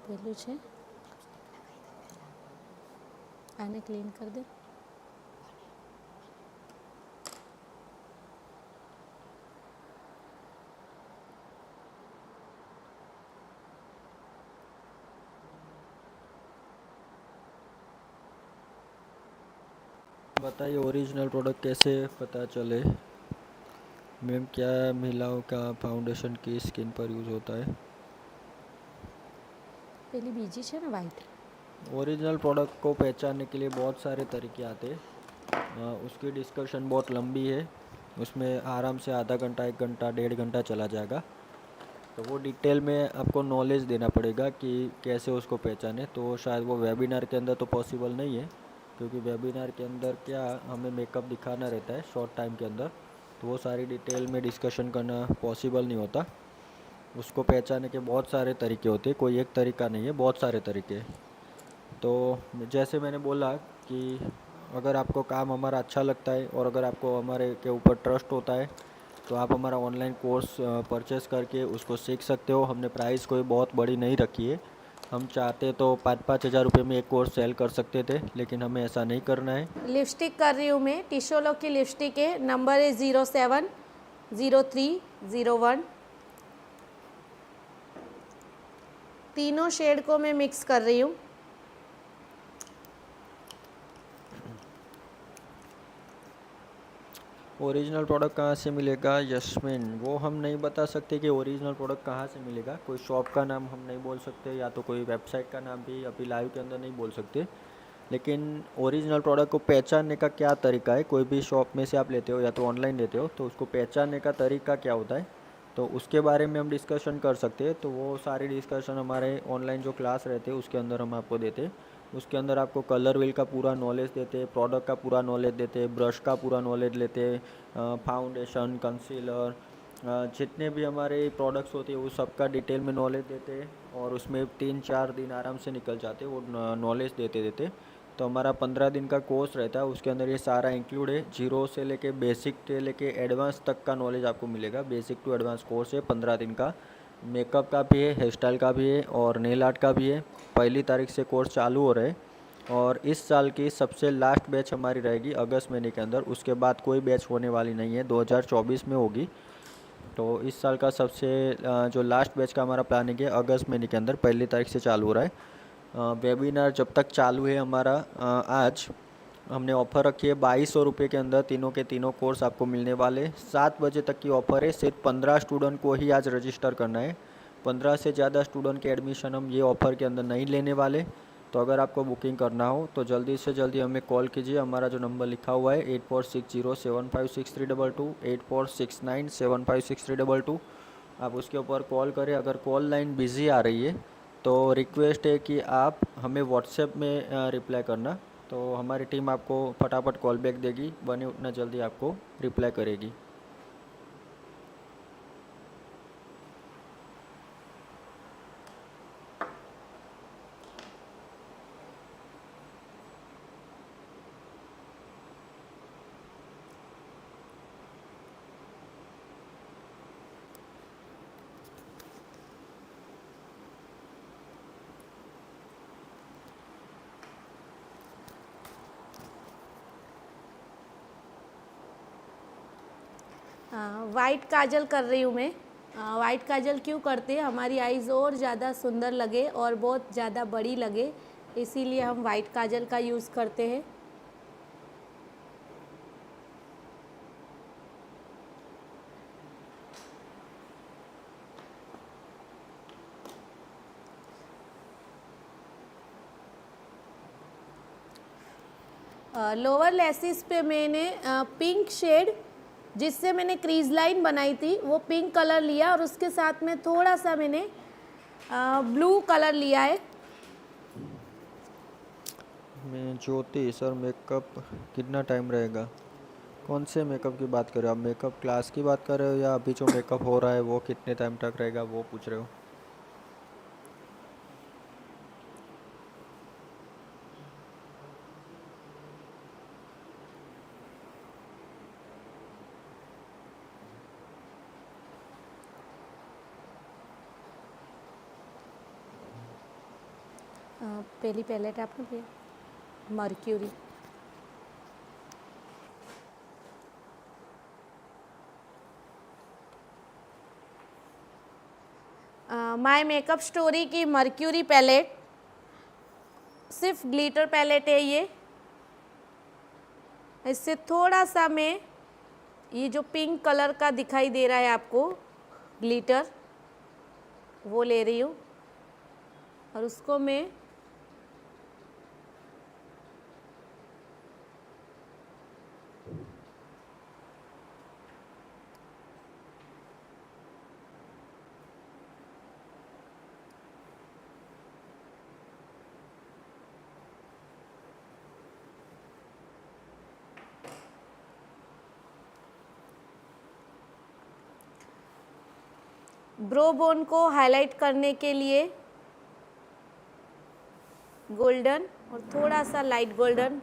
પેલું છે આને ક્લીન કરી દે। बताइए ओरिजिनल प्रोडक्ट कैसे पता चले मैम, क्या महिलाओं का फाउंडेशन की स्किन पर यूज़ होता है? પેલી બીજી છે ને વાઈટ। ओरिजिनल प्रोडक्ट को पहचानने के लिए बहुत सारे तरीके आते हैं। उसकी डिस्कशन बहुत लंबी है, उसमें आराम से आधा घंटा, 1 घंटा, 1.5 घंटा चला जाएगा। तो वो डिटेल में आपको नॉलेज देना पड़ेगा कि कैसे उसको पहचाने। तो शायद वो वेबिनार के अंदर तो पॉसिबल नहीं है, क्योंकि वेबिनार के अंदर क्या हमें मेकअप दिखाना रहता है शॉर्ट टाइम के अंदर, तो वो सारी डिटेल में डिस्कशन करना पॉसिबल नहीं होता। उसको पहचानने के बहुत सारे तरीके होते हैं, कोई एक तरीका नहीं है, बहुत सारे तरीके। तो जैसे मैंने बोला कि अगर आपको काम हमारा अच्छा लगता है और अगर आपको हमारे के ऊपर ट्रस्ट होता है तो आप हमारा ऑनलाइन कोर्स परचेस करके उसको सीख सकते हो। हमने प्राइस कोई बहुत बड़ी नहीं रखी है। हम चाहते तो 5-5 हज़ार रुपये में एक कोर्स सेल कर सकते थे, लेकिन हमें ऐसा नहीं करना है। लिपस्टिक कर रही हूँ मैं, टिशोलो की लिपस्टिक है, नंबर है 070301। तीनों शेड को मैं मिक्स कर रही हूँ। ओरिजिनल प्रोडक्ट कहाँ से मिलेगा यस्मिन? वो हम नहीं बता सकते कि ओरिजिनल प्रोडक्ट कहाँ से मिलेगा। कोई शॉप का नाम हम नहीं बोल सकते, या तो कोई वेबसाइट का नाम भी अभी लाइव के अंदर नहीं बोल सकते। लेकिन ओरिजिनल प्रोडक्ट को पहचानने का क्या तरीका है, कोई भी शॉप में से आप लेते हो या तो ऑनलाइन लेते हो, तो उसको पहचानने का तरीका क्या होता है, तो उसके बारे में हम डिस्कशन कर सकते हैं। तो वो सारी डिस्कशन हमारे ऑनलाइन जो क्लास रहते हैं उसके अंदर हम आपको देते हैं। उसके अंदर आपको कलर व्हील का पूरा नॉलेज देते हैं, प्रोडक्ट का पूरा नॉलेज देते हैं, ब्रश का पूरा नॉलेज लेते हैं, फाउंडेशन, कंसीलर, जितने भी हमारे प्रोडक्ट्स होते हैं वो सबका डिटेल में नॉलेज देते हैं। और उसमें 3-4 दिन आराम से निकल जाते हैं वो नॉलेज देते देते। तो हमारा 15 दिन का कोर्स रहता है, उसके अंदर ये सारा इंक्लूड है। जीरो से लेके बेसिक से लेके एडवांस तक का नॉलेज आपको मिलेगा। बेसिक टू एडवांस कोर्स है 15 दिन का। मेकअप का भी है, हेयर स्टाइल का भी है और नेल आर्ट का भी है। 1 तारीख से कोर्स चालू हो रहा है और इस साल की सबसे लास्ट बैच हमारी रहेगी अगस्त महीने के अंदर। उसके बाद कोई बैच होने वाली नहीं है, 2024 में होगी। तो इस साल का सबसे जो लास्ट बैच का हमारा प्लानिंग है अगस्त महीने के अंदर 1 तारीख से चालू हो रहा है। वेबिनार जब तक चालू है हमारा, आज हमने ऑफ़र रखी है 2200 रुपये के अंदर तीनों के तीनों कोर्स आपको मिलने वाले। 7 बजे तक की ऑफ़र है, सिर्फ 15 स्टूडेंट को ही आज रजिस्टर करना है। 15 से ज़्यादा स्टूडेंट के एडमिशन हम ये ऑफ़र के अंदर नहीं लेने वाले। तो अगर आपको बुकिंग करना हो तो जल्दी से जल्दी हमें कॉल कीजिए। हमारा जो नंबर लिखा हुआ है 8460756322, 8469756322, आप उसके ऊपर कॉल करें। अगर कॉल लाइन बिज़ी आ रही है तो रिक्वेस्ट है कि आप हमें व्हाट्सएप में रिप्लाई करना, तो हमारी टीम आपको फटाफट कॉल बैक देगी, बने उतना जल्दी आपको रिप्लाई करेगी। वाइट काजल कर रही हूँ मैं। वाइट काजल क्यों करते हैं, हमारी आईज़ और ज़्यादा सुंदर लगे और बहुत ज़्यादा बड़ी लगे, इसीलिए हम वाइट काजल का यूज़ करते हैं। लोअर लेसिस पे मैंने पिंक शेड, जिससे मैंने क्रीज लाइन बनाई थी, वो पिंक कलर लिया और उसके साथ में थोड़ा सा मैंने ब्लू कलर लिया है। मैं ज्योति सर, मेकअप कितना टाइम रहेगा? कौन से मेकअप की बात कर रहे हो आप? मेकअप क्लास की बात कर रहे हो या अभी जो मेकअप हो रहा है वो कितने टाइम तक रहेगा वो पूछ रहे हो? पहली पैलेट आपने दिया मर्क्यूरी। माय मेकअप स्टोरी की मर्क्यूरी पैलेट, सिर्फ ग्लिटर पैलेट है ये। इससे थोड़ा सा मैं ये जो पिंक कलर का दिखाई दे रहा है आपको ग्लिटर, वो ले रही हूँ और उसको मैं ब्रो बोन को हाईलाइट करने के लिए गोल्डन और थोड़ा सा लाइट गोल्डन।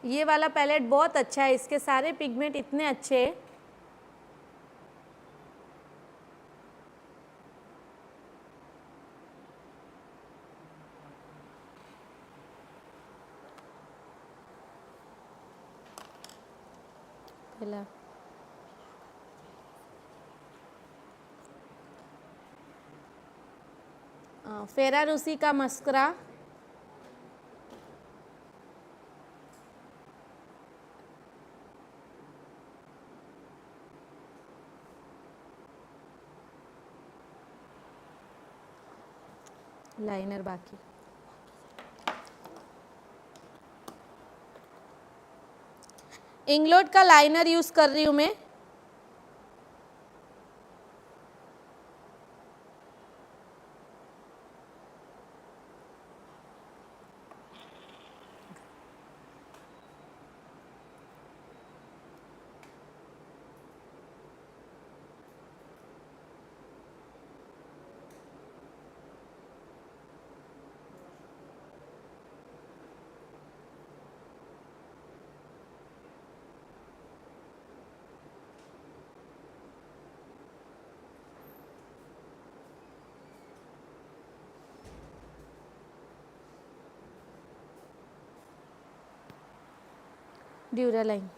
ये वाला पैलेट बहुत अच्छा है, इसके सारे पिगमेंट इतने अच्छे हैं। पहला फेरारूसी का मस्करा, लाइनर बाकी। इंग्लोड का लाइनर यूज़ कर रही हूँ मैं। ड्यूरालाइन,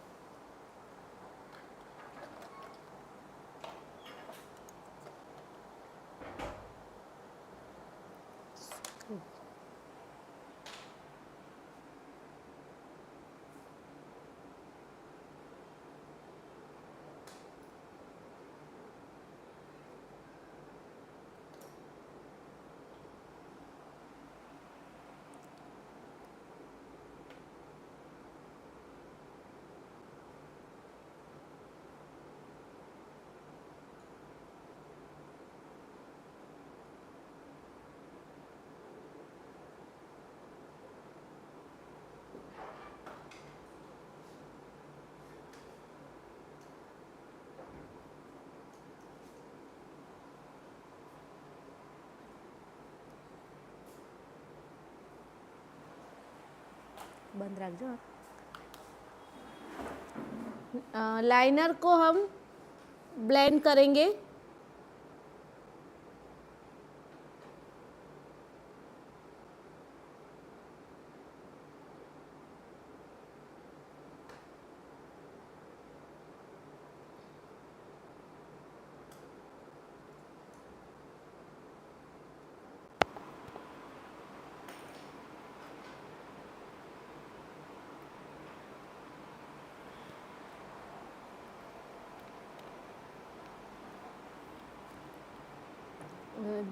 बंद रख दो। लाइनर को हम ब्लेंड करेंगे।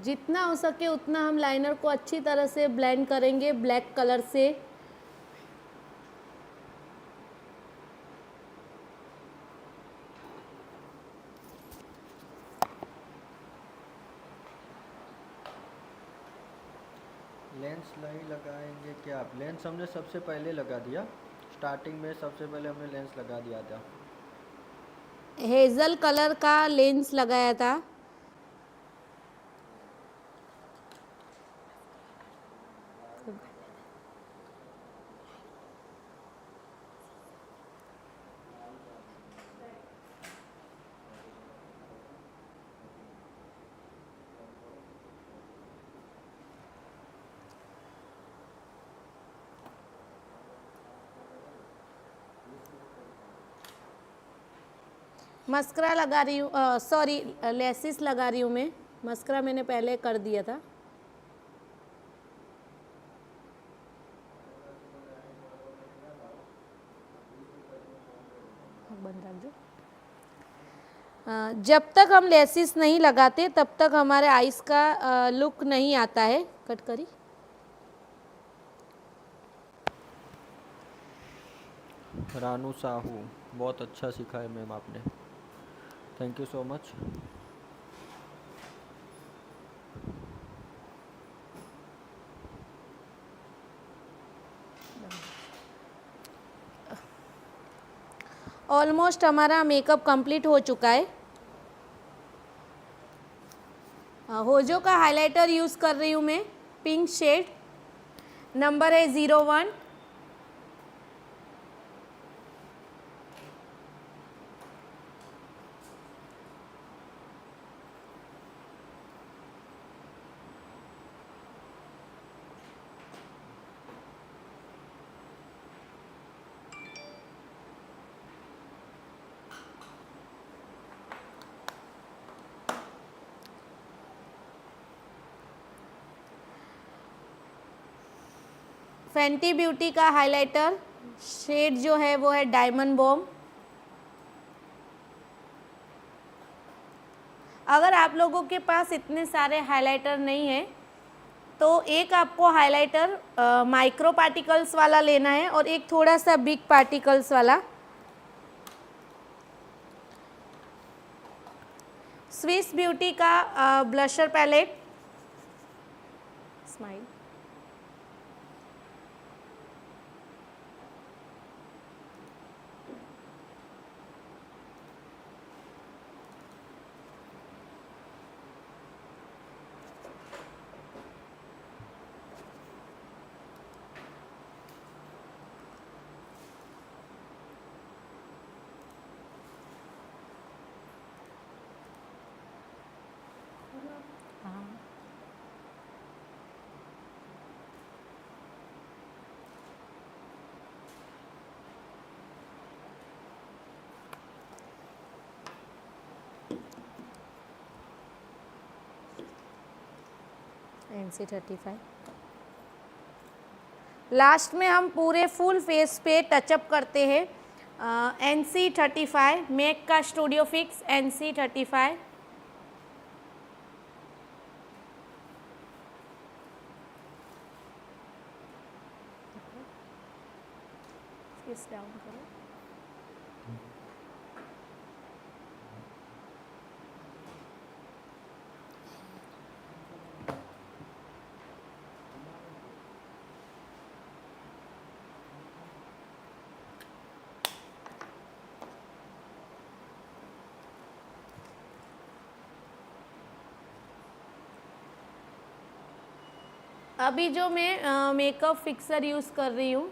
जितना हो सके उतना हम लाइनर को अच्छी तरह से ब्लेंड करेंगे ब्लैक कलर से। लेंस नहीं लगाएंगे क्या आप? लेंस हमने सबसे पहले लगा दिया, स्टार्टिंग में सबसे पहले हमने लेंस लगा दिया था। हेज़ल कलर का लेंस लगाया था। मस्करा लगा रही हूँ, सॉरी लेसिस लगा रही हूँ मैं। मस्करा मैंने पहले कर दिया था। बंद रख दो। जब तक हम लेसिस नहीं लगाते तब तक हमारे आइस का लुक नहीं आता है। कट करी। रानू साहू, बहुत अच्छा सिखाया मैम आपने, thank you so much. Almost हमारा मेकअप कंप्लीट हो चुका है। होजो का हाइलाइटर यूज़ कर रही हूँ मैं, पिंक शेड, नंबर है 01। फैंटी ब्यूटी का हाइलाइटर शेड जो है वो है डायमंड बॉम। अगर आप लोगों के पास इतने सारे हाइलाइटर नहीं है तो एक आपको हाइलाइटर माइक्रो पार्टिकल्स वाला लेना है और एक थोड़ा सा बिग पार्टिकल्स वाला। स्विस ब्यूटी का blusher palette smile. NC35। Last में हम पूरे फुल फेस पे टचअप करते हैं। NC35 मैक का स्टूडियो फिक्स NC35। इस डाउन करो। अभी जो मैं मेकअप फिक्सर यूज़ कर रही हूँ,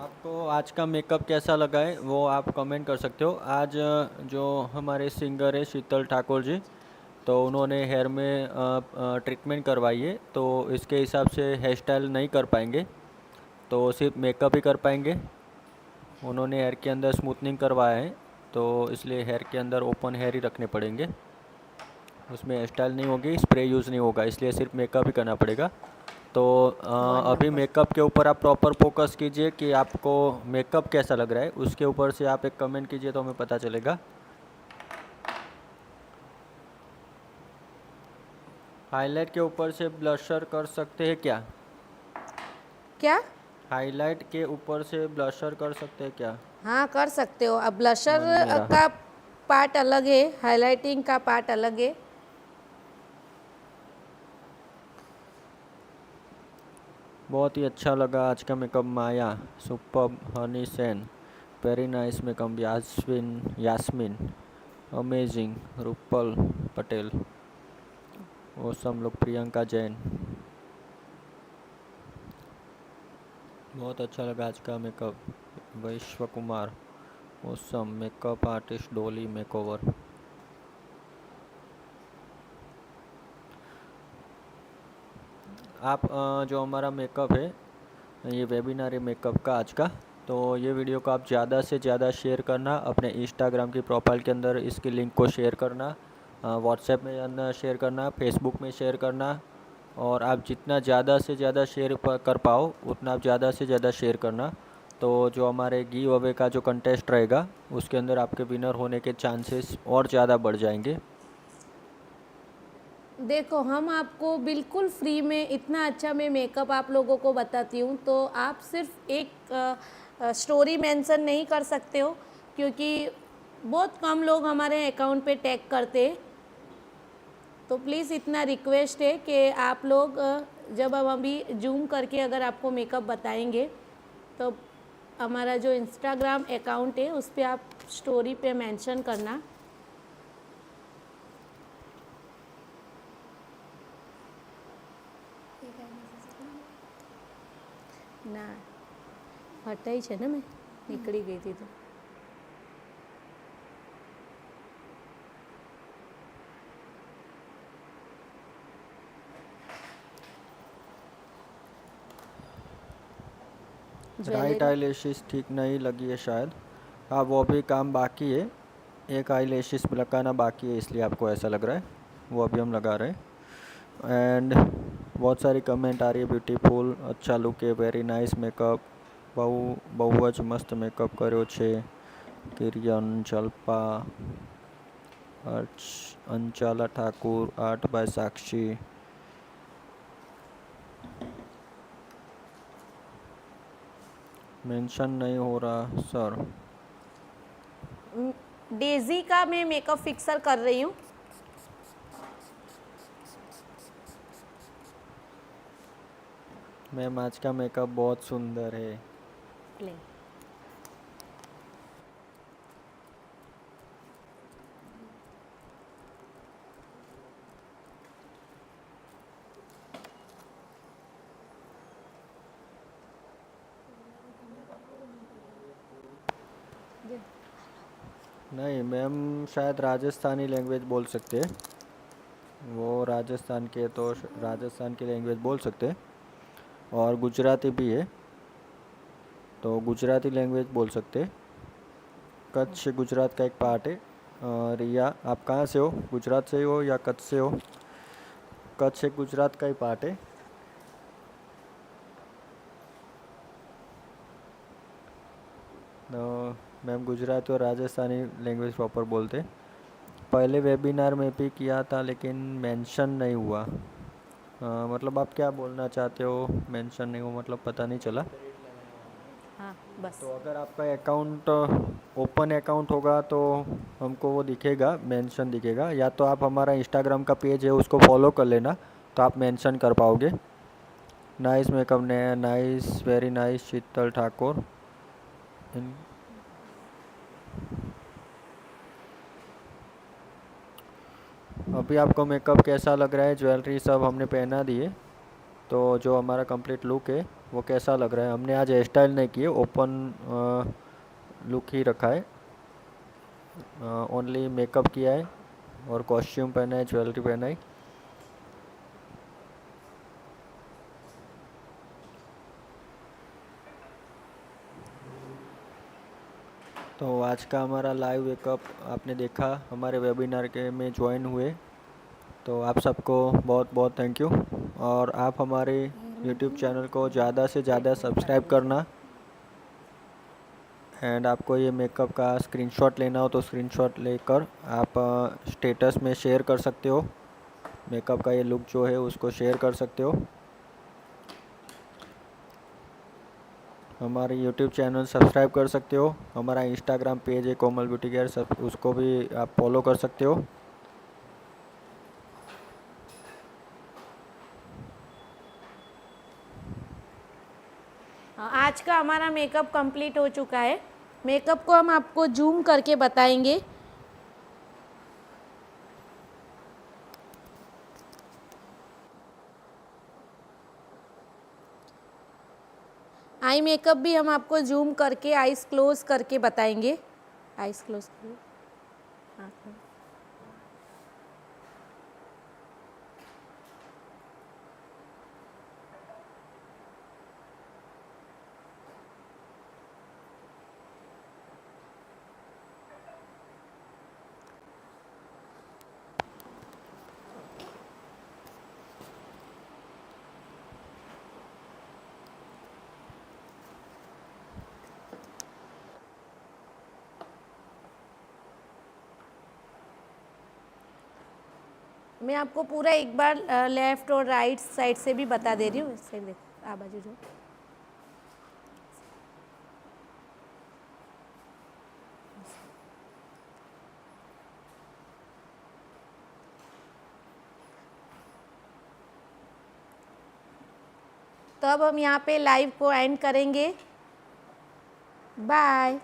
आपको आज का मेकअप कैसा लगा है वो आप कमेंट कर सकते हो। आज जो हमारे सिंगर है शीतल ठाकुर जी, तो उन्होंने हेयर में ट्रीटमेंट करवाई है, तो इसके हिसाब से हेयर स्टाइल नहीं कर पाएंगे, तो सिर्फ मेकअप ही कर पाएंगे। उन्होंने हेयर के अंदर स्मूथनिंग करवाया है, तो इसलिए हेयर के अंदर ओपन हेयर ही रखने पड़ेंगे, उसमें हेयर स्टाइल नहीं होगी, स्प्रे यूज़ नहीं होगा, इसलिए सिर्फ मेकअप ही करना पड़ेगा। तो अभी वंडरफुल। मेकअप के ऊपर आप प्रॉपर फोकस कीजिए कि आपको मेकअप कैसा लग रहा है, उसके ऊपर से आप एक कमेंट कीजिए तो हमें पता चलेगा। हाईलाइट के ऊपर से ब्लशर कर सकते हैं क्या? क्या? हाईलाइट के ऊपर से ब्लशर कर सकते हैं क्या? हाँ, कर सकते हो। अब ब्लशर मन मेरा का पार्ट अलग है, हाइलाइटिंग का पार्ट अलग है। बहुत ही अच्छा लगा आज का makeup Maya, super Honey Sen, very nice makeup Yasmin, amazing Rupal Patel, awesome लोग प्रियंका जैन। बहुत अच्छा लगा आज का makeup Vaishav Kumar, awesome makeup artist Dolly makeover. आप जो हमारा मेकअप है, ये वेबिनार है मेकअप का आज का, तो ये वीडियो को आप ज़्यादा से ज़्यादा शेयर करना, अपने इंस्टाग्राम की प्रोफाइल के अंदर इसकी लिंक को शेयर करना, व्हाट्सएप में शेयर करना, फेसबुक में शेयर करना, और आप जितना ज़्यादा से ज़्यादा शेयर कर पाओ उतना आप ज़्यादा से ज़्यादा शेयर करना। तो जो हमारे गिव अवे का जो कंटेस्ट रहेगा उसके अंदर आपके विनर होने के चांसेस और ज़्यादा बढ़ जाएंगे। देखो, हम आपको बिल्कुल फ्री में इतना अच्छा मैं मेकअप आप लोगों को बताती हूँ, तो आप सिर्फ एक स्टोरी मेंशन नहीं कर सकते हो, क्योंकि बहुत कम लोग हमारे अकाउंट पे टैग करते हैं। तो प्लीज़ इतना रिक्वेस्ट है कि आप लोग जब हम अभी जूम करके अगर आपको मेकअप बताएंगे, तो हमारा जो इंस्टाग्राम अकाउंट है उस पर आप स्टोरी पे मेंशन करना। ના હટાઈ છે ને, મેં નીકળી ગઈ હતી તો. राइट आई लैशेस ठीक नहीं लगी है शायद। हाँ, वो भी काम बाकी है, एक आई लैशेस लगाना बाकी है, इसलिए आपको ऐसा लग रहा है, वो अभी हम लगा रहे हैं। एंड बहुत सारी कमेंट आ रही है, ब्यूटीफुल, अच्छा लुक है, वेरी नाइस मेकअप, બહુ જ મસ્ત મેકઅપ કર્યો છે, કિરિયન Jalpa, Anchala Thakur, art by Sakshi. Mention नहीं हो रहा सर। डेजी का मैं मेकअप फिक्सर कर रही हूँ। मैम आज का मेकअप बहुत सुंदर है। नहीं मैम, शायद राजस्थानी लैंग्वेज बोल सकते हैं, वो राजस्थान के, तो राजस्थान की लैंग्वेज बोल सकते हैं, और गुजराती भी है तो गुजराती लैंग्वेज बोल सकते हैं। कच्छ गुजरात का एक पार्ट है। रिया, आप कहाँ से हो, गुजरात से हो या कच्छ से हो? कच्छ एक गुजरात का ही पार्ट है। मैम गुजराती और राजस्थानी लैंग्वेज प्रॉपर बोलते। पहले वेबिनार में भी किया था लेकिन मेंशन नहीं हुआ। मतलब आप क्या बोलना चाहते हो, मेंशन नहीं हुआ मतलब पता नहीं चला। हाँ बस। तो अगर आपका अकाउंट ओपन अकाउंट होगा तो हमको वो दिखेगा, मेंशन दिखेगा, या तो आप हमारा इंस्टाग्राम का पेज है उसको फॉलो कर लेना तो आप मेंशन कर पाओगे। नाइस मेकअप ने, नाइस, वेरी नाइस शीतल ठाकुर। अभी आपको मेकअप कैसा लग रहा है? ज्वेलरी सब हमने पहना दी है। तो जो हमारा कंप्लीट लुक है वो कैसा लग रहा है। हमने आज हेयर स्टाइल नहीं की है, ओपन लुक ही रखा है, ओनली मेकअप किया है और कॉस्ट्यूम पहना है, ज्वेलरी पहना है। तो आज का हमारा लाइव वेकअप आपने देखा, हमारे वेबिनार के में ज्वाइन हुए, तो आप सबको बहुत बहुत थैंक यू। और आप हमारे यूट्यूब चैनल को ज़्यादा से ज़्यादा सब्सक्राइब करना। एंड आपको ये मेकअप का स्क्रीनशॉट लेना हो तो स्क्रीनशॉट लेकर आप स्टेटस में शेयर कर सकते हो, मेकअप का ये लुक जो है उसको शेयर कर सकते हो। हमारे यूट्यूब चैनल सब्सक्राइब कर सकते हो, हमारा इंस्टाग्राम पेज है कोमल ब्यूटी केयर, सब उसको भी आप फॉलो कर सकते हो। आज का हमारा मेकअप कंप्लीट हो चुका है। मेकअप को हम आपको जूम करके बताएंगे। आई मेकअप भी हम आपको जूम करके आईज क्लोज करके बताएंगे। आईज क्लोज करो। हाँ, मैं आपको पूरा एक बार लेफ्ट और राइट साइड से भी बता दे रही हूँ। इस साइड देखो, आ बाजू जो तो अब हम यहाँ पे लाइव को एंड करेंगे। बाय।